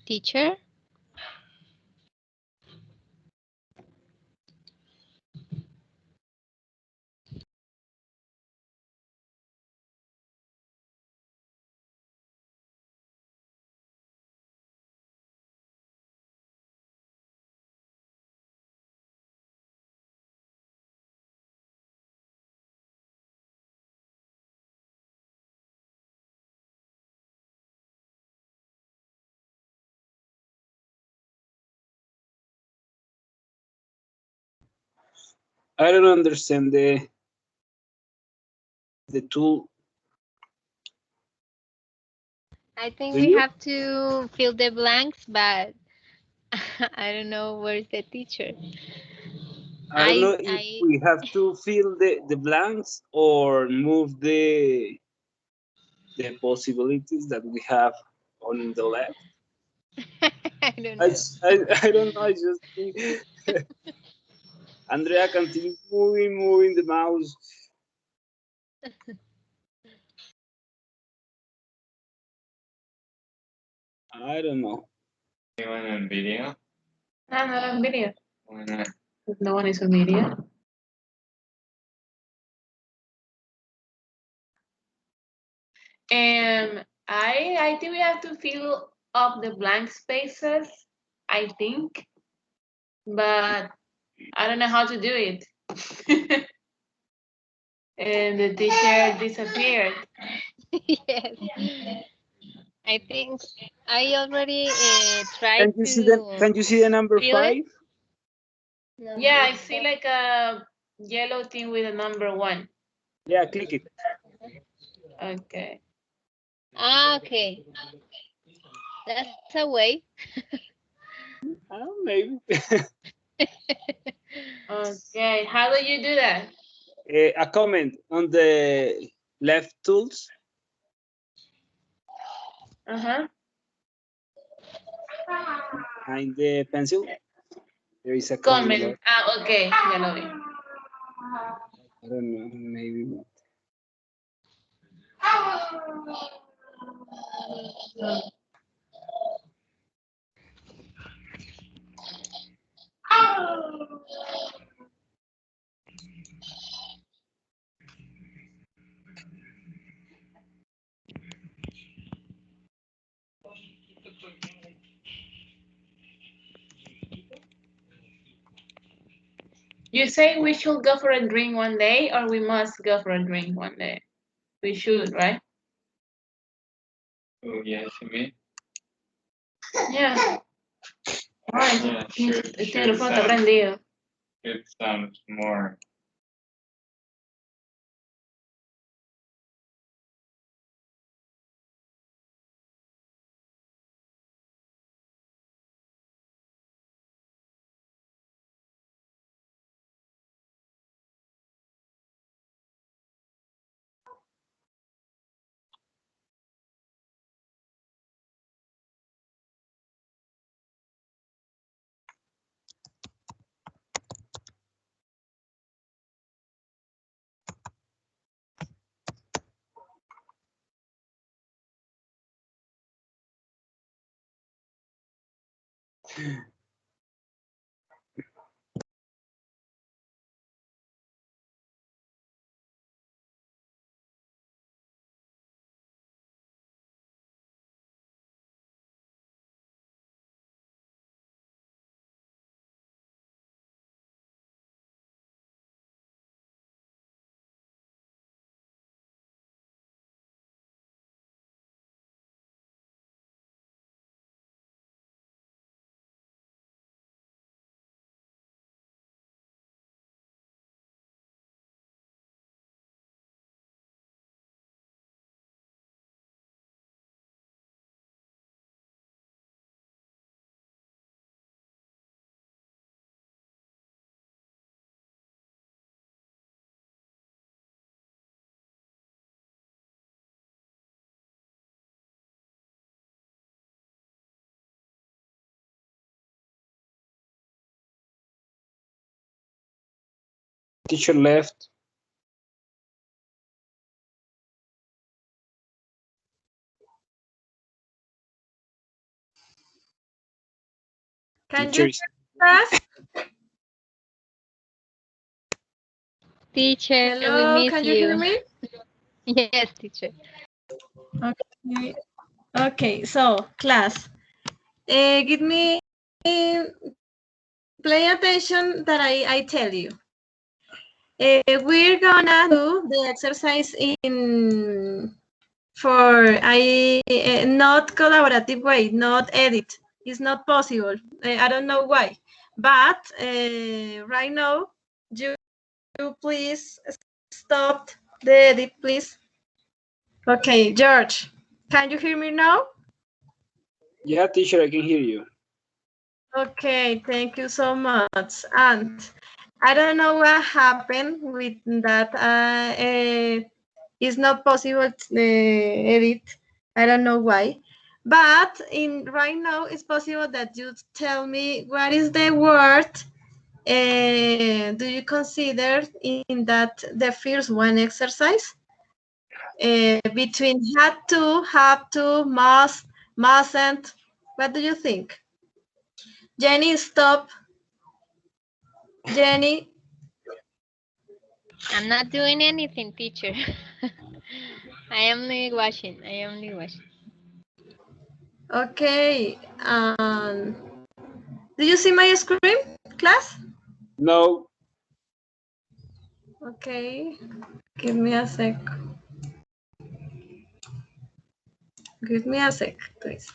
Teacher? I don't understand the tool. I think Do we you? have to fill the blanks, but I don't know where's the teacher. I don't know if I we have to fill the blanks or move the possibilities that we have on the left. I don't I, know. s- I, I don't know. I just think Andrea continue moving the mouse. I don't know. Ah, not on video. No one is on media. I think we have to fill up the blank spaces, I think, but I don't know how to do it. And the teacher disappeared. Yes. I think I already tried Can you see to Can you see the number feel it. 5? Yeah, I see like a yellow thing with a number 1. Yeah, click it. Okay. Okay. That's a way. Maybe. Okay, how do you do that? A comment on the left tools. Uh-huh. Behind the pencil, there is a Comment. comment. Okay, ya lo vi. I don't know, maybe. You say we should go for a drink one day, or we must go for a drink one day? We should, right? Oh, yes, you mean? Yeah. Ay, Yeah, este should teléfono está sound- prendido. It sounds more. Teacher left. Can Teacher you is us? Teacher, we Hello, miss can you hear you. me? Yes, teacher. Okay. Okay, so class, give me, pay attention that I tell you. We're gonna do the exercise in for not collaborative way, not edit. It's not possible. I don't know why, but right now you please stop the edit, please. Okay, George, can you hear me now? Yeah, teacher, I can hear you. Okay, thank you so much. And I don't know what happened with that. It's not possible to edit. I don't know why. But in right now, it's possible that you tell me what is the word do you consider in that the first one exercise between have to, must, mustn't. What do you think? Jenny, stop. Jenny? I'm not doing anything, teacher. I am only watching. I am only watching. Okay. Do you see my screen, class? No. Okay. Give me a sec. Give me a sec, please.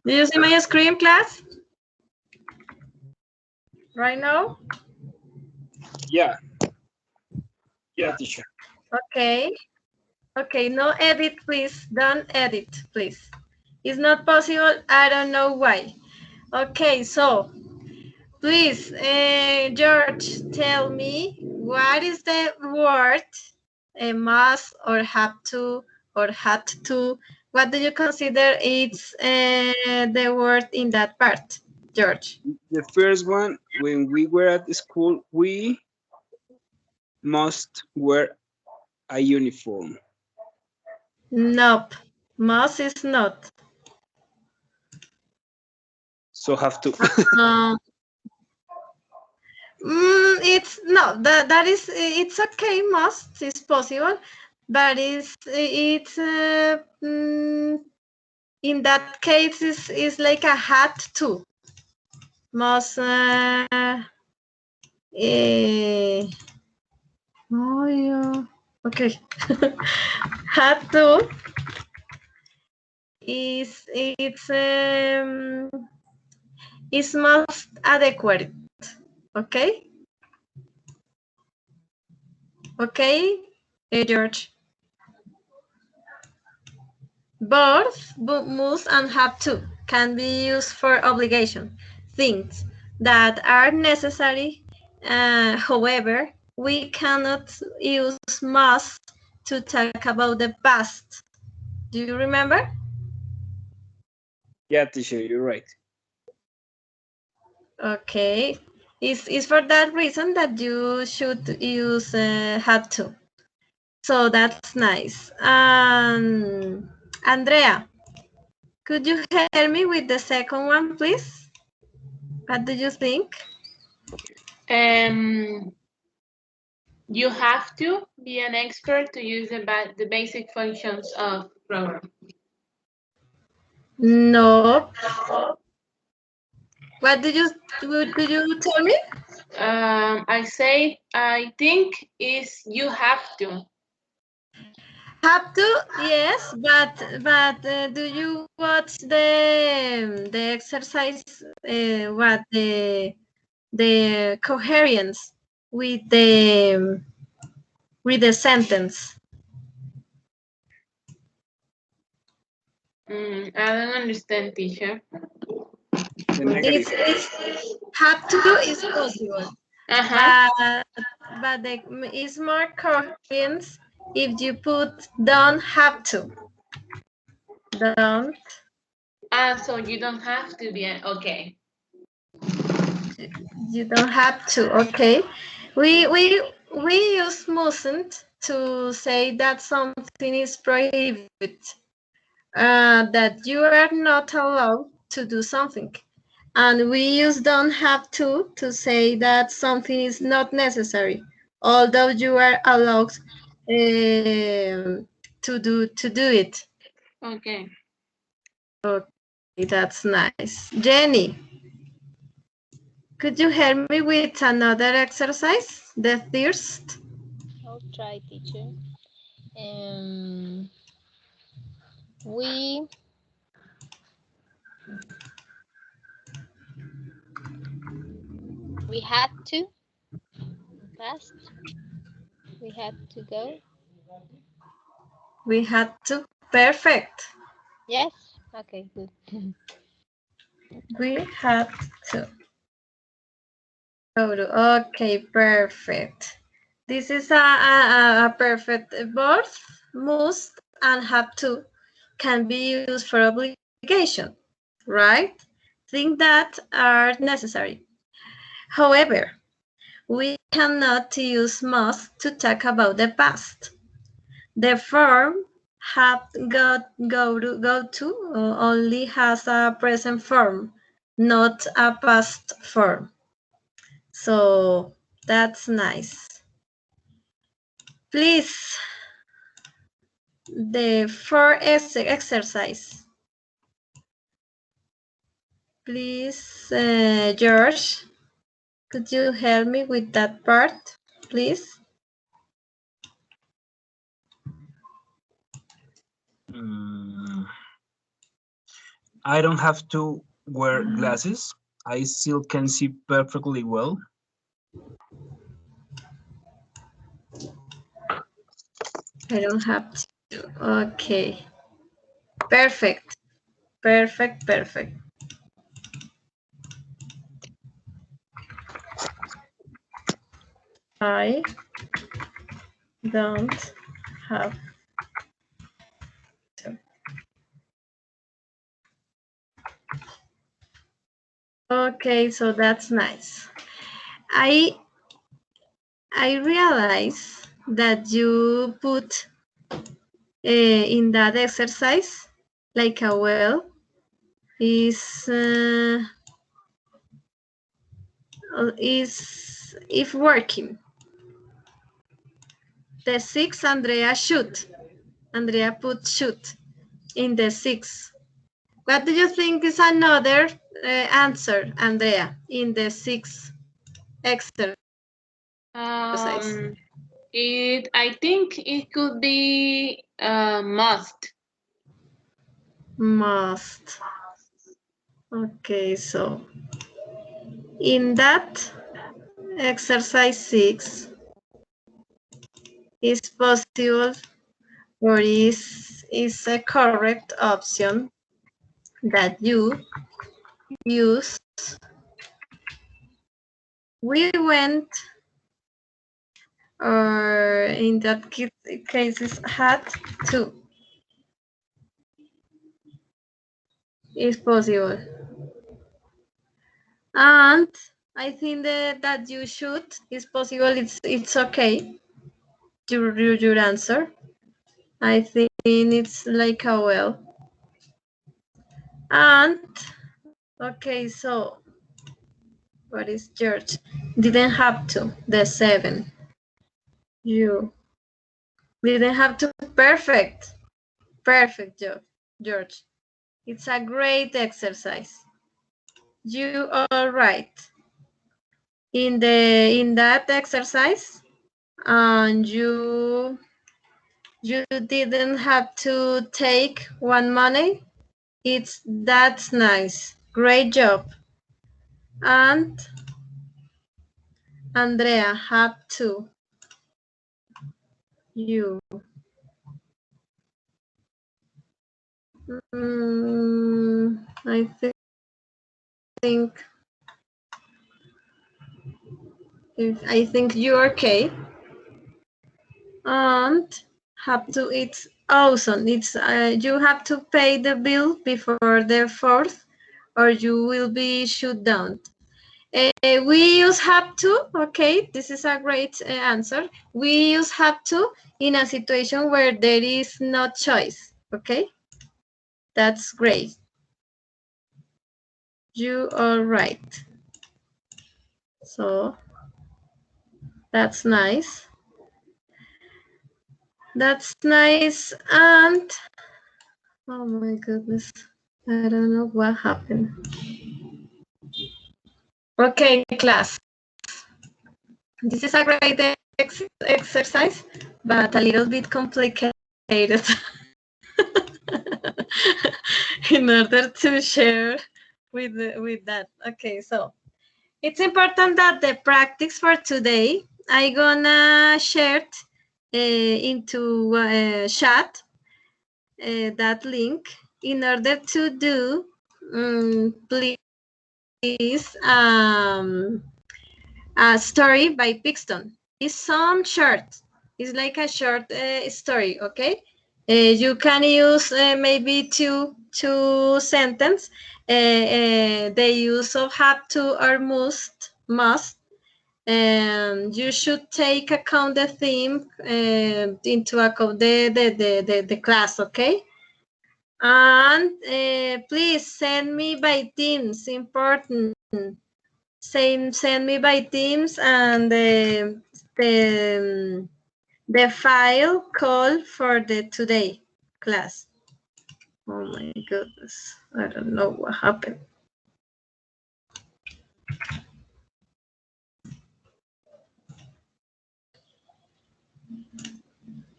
Do you see my screen, class? Right now? Yeah. Yeah, teacher. Okay. Okay, no edit, please. Don't edit, please. It's not possible. I don't know why. Okay, so please, George, tell me what is the word must or have to or had to? What do you consider it's the word in that part, George? The first one, when we were at school, we must wear a uniform. Nope. Must is not. So have to. Um, it's no that is it's okay. Must is possible, but it's in that case is like a had to. Must oh yeah. Okay. Had to is most adequate. Okay. Okay, George. Both must and have to can be used for obligation, things that are necessary. However, we cannot use must to talk about the past. Do you remember? Yeah, teacher, you're right. Okay. It's for that reason that you should use had to. So that's nice. Andrea, could you help me with the second one, please? What do you think? You have to be an expert to use the basic functions of program. No. What could you tell me? I think is you have to. Have to, yes, but do you watch the exercise? What the coherence with the sentence? I don't understand, teacher. The negative. It's have to do is possible, but it's more coherence if you put don't have to. Don't. So you don't have to be okay. You don't have to. Okay. We use mustn't to say that something is prohibited, that you are not allowed to do something, and we use don't have to say that something is not necessary, although you are allowed to do it. Okay. Okay, that's nice. Jenny, could you help me with another exercise? The thirst. I'll try, teacher. We had to past. We had to go. We had to. Perfect. Yes. Okay. Good. We had to. Okay, perfect. This is a perfect verb. Must and have to can be used for obligation, right? Things that are necessary. However, we cannot use must to talk about the past. The form have go to only has a present form, not a past form. So that's nice. Please, the fourth exercise. Please, George, could you help me with that part, please? I don't have to wear glasses. I still can see perfectly well. I don't have to. Okay. Perfect. Perfect, perfect. I don't have to. Okay, so that's nice. I realize that you put in that exercise like a well is if working. The 6 Andrea shoot. Andrea put shoot in the 6. What do you think is another answer, Andrea, in the 6 exercise? I think it could be must. Must. Okay, so in that exercise 6 is possible or is a correct option that you use. We went, or in that cases had to. Is possible. And I think that you should is possible. It's okay. Your answer. I think it's like a well. And okay, so what is George? Didn't have to. The 7. You didn't have to. Perfect. Perfect, George. It's a great exercise. You are right. In that exercise, and you didn't have to take one money. That's nice. Great job. And Andrea have to. You. I think you're okay. And have to. It's awesome. It's you have to pay the bill before the 4th, or you will be shut down. We use have to. Okay, this is a great answer. We use have to in a situation where there is no choice. Okay, that's great. You are right. So that's nice. That's nice. And oh my goodness, I don't know what happened. Okay, class. This is a great exercise, but a little bit complicated in order to share with that. Okay, so it's important that the practice for today, I'm gonna share it into chat that link in order to do, please, a story by Pixton. It's some short. It's like a short story, okay? You can use maybe two sentence. The use of have to or must. You should take account the theme into account the class, okay? And please send me by Teams, important. Send me by Teams and the file call for the today class. Oh my goodness, I don't know what happened.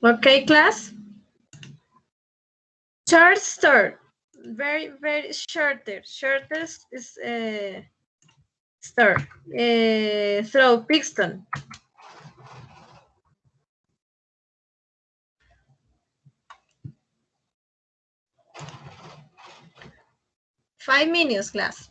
Okay, class. Short story, very shorter is story. Throw piston. 5 minutes, class.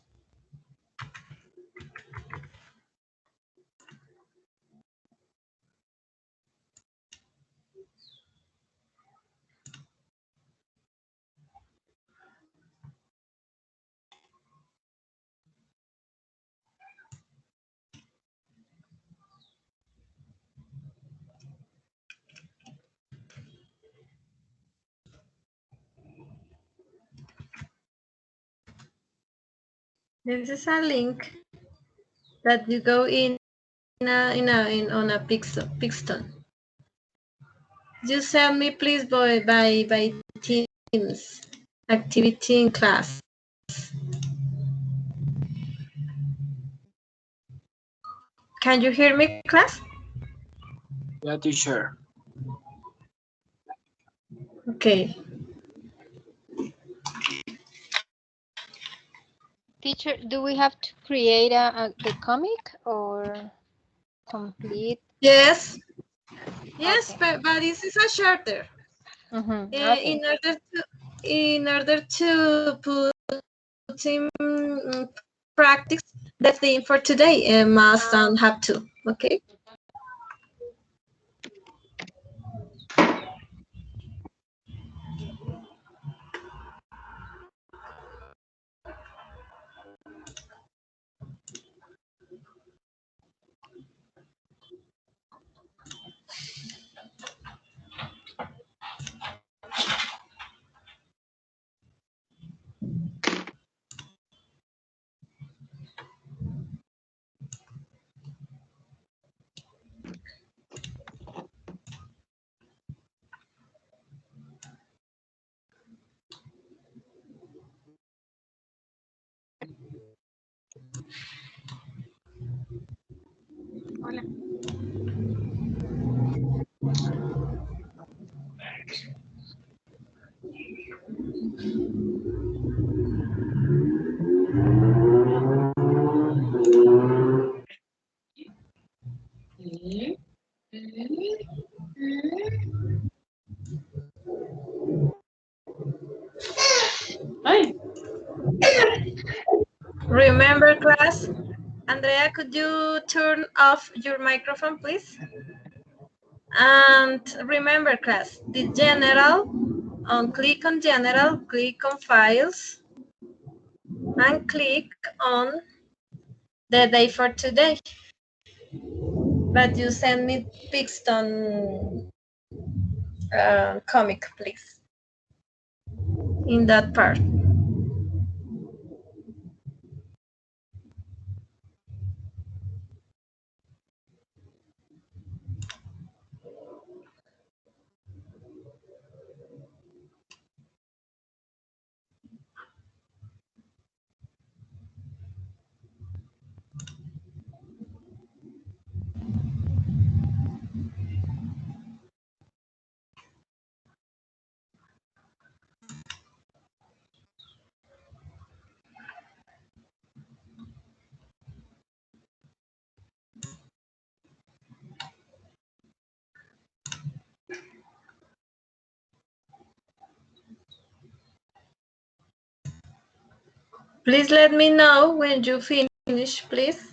This is a link that you go in on a piston. Just send me please by Teams activity in class. Can you hear me, class? Yeah, teacher. Okay. Teacher, do we have to create the comic or complete? Yes. Yes, Okay. but this is a shorter. Okay. In order to put in practice the theme for today, must and have to. Okay. Hola. Remember, class. Andrea, could you turn off your microphone, please? And remember, class, the general, click on general, click on files, and click on the day for today. But you send me Pixton comic, please, in that part. Please let me know when you finish, please.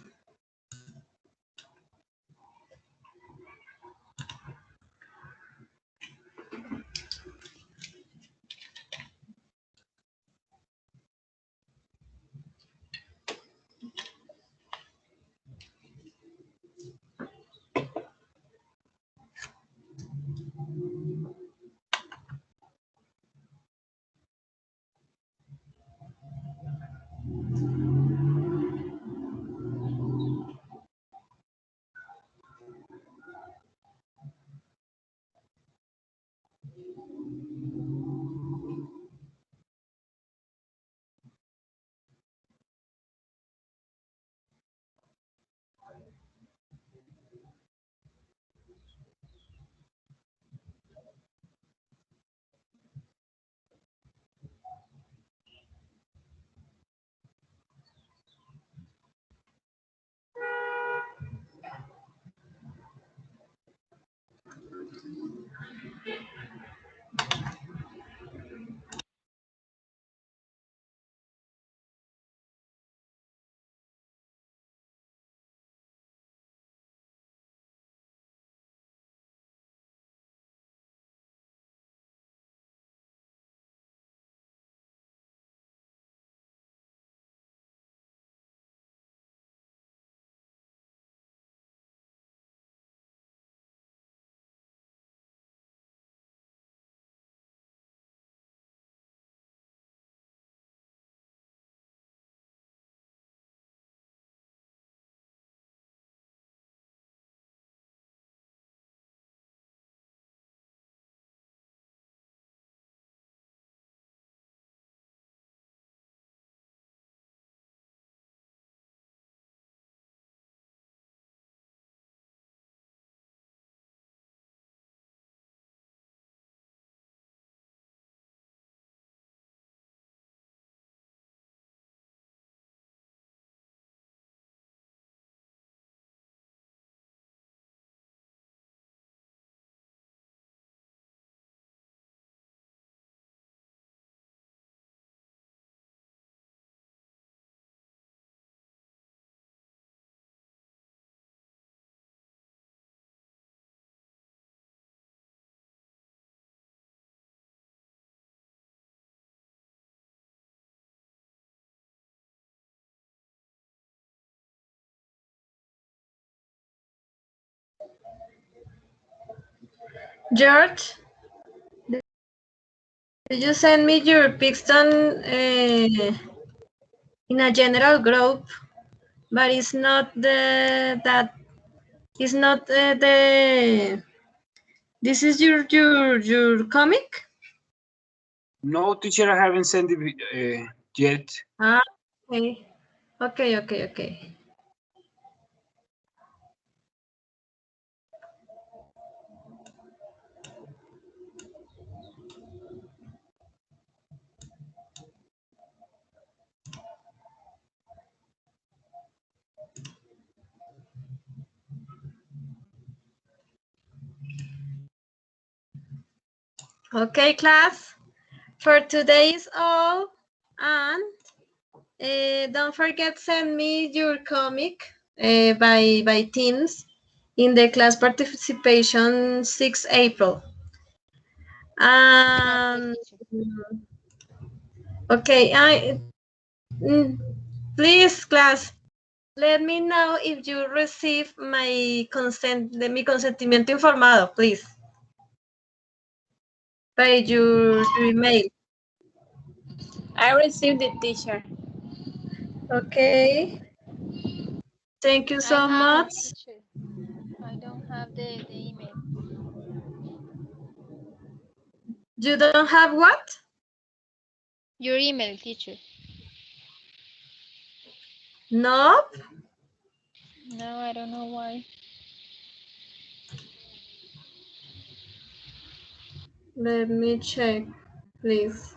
George, did you send me your Pixton in a general group, but it's not it's not the, this is your comic? No, teacher, I haven't sent it yet. Ah, okay. Okay. Okay, class. For today is all, and don't forget send me your comic by Teams in the class participation 6 April. Okay, please class, let me know if you receive my mi consentimiento informado, please, by your email. I received it, teacher. Okay. Thank you so much. I don't have the email. You don't have what? Your email, teacher. Nope. No, I don't know why. Let me check, please.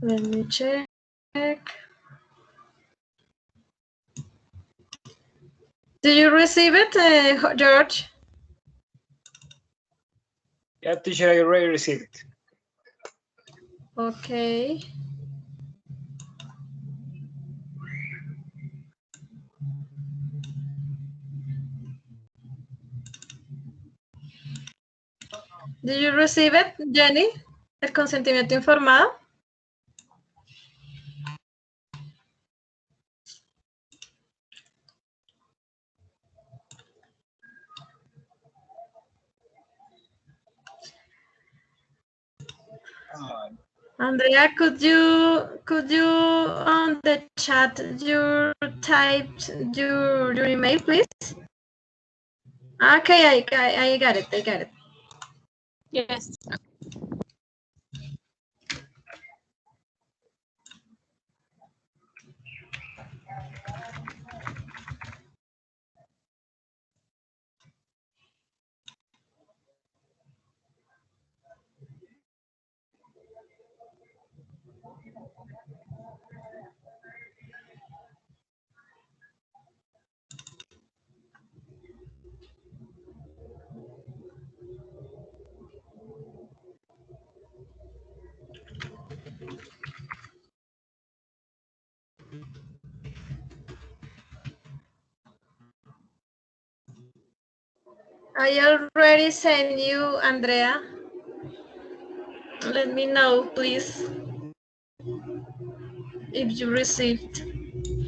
Let me check. Did you receive it, George? Yeah, teacher, I already received it. Okay. Did you receive it, Jenny? El consentimiento informado. Andrea, could you on the chat you typed your email, please? Okay, I got it. Yes. I already sent you, Andrea. Let me know, please, if you received.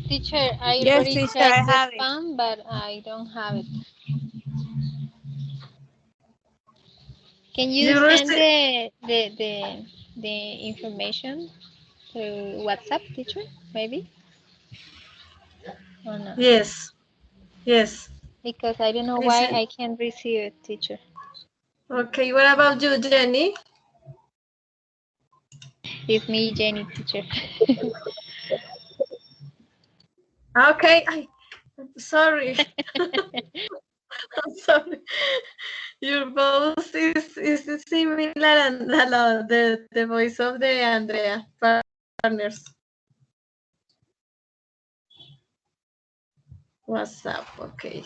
Teacher, I Yes, already teacher, checked I the have it. spam, but I don't have it. Can you You send received? the information through WhatsApp, teacher? Maybe? Or not? Yes. Because I don't know I why sent. I can't receive it, teacher. Okay, what about you, Jenny? It's me, Jenny, teacher. Okay, sorry. I'm sorry. Your voice is similar and the voice of the Andrea partners. WhatsApp, okay.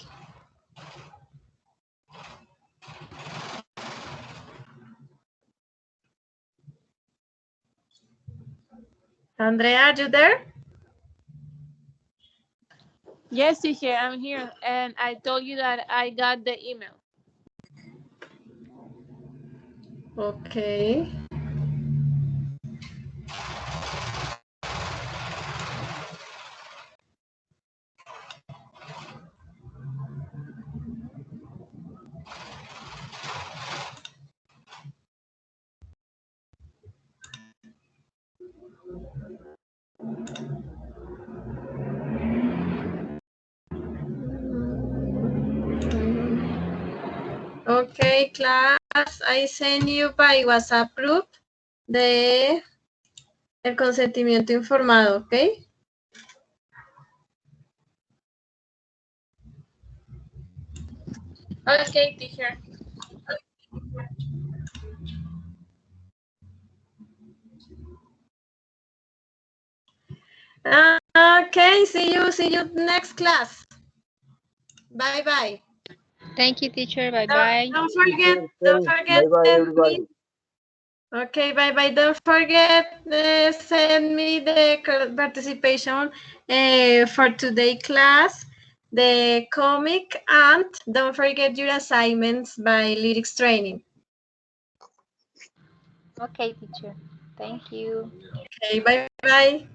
Andrea, are you there? Yes, teacher, I'm here, and I told you that I got the email. Okay. Okay, class, I send you by WhatsApp group el consentimiento informado, ¿ok? Okay, teacher. Okay, see you next class. Bye bye. Thank you, teacher. Bye bye. Don't forget Bye bye, send everybody. me. Okay, bye bye. Don't forget send me the participation for today class, the comic, and don't forget your assignments by lyrics training. Okay, teacher. Thank you. Okay, bye bye.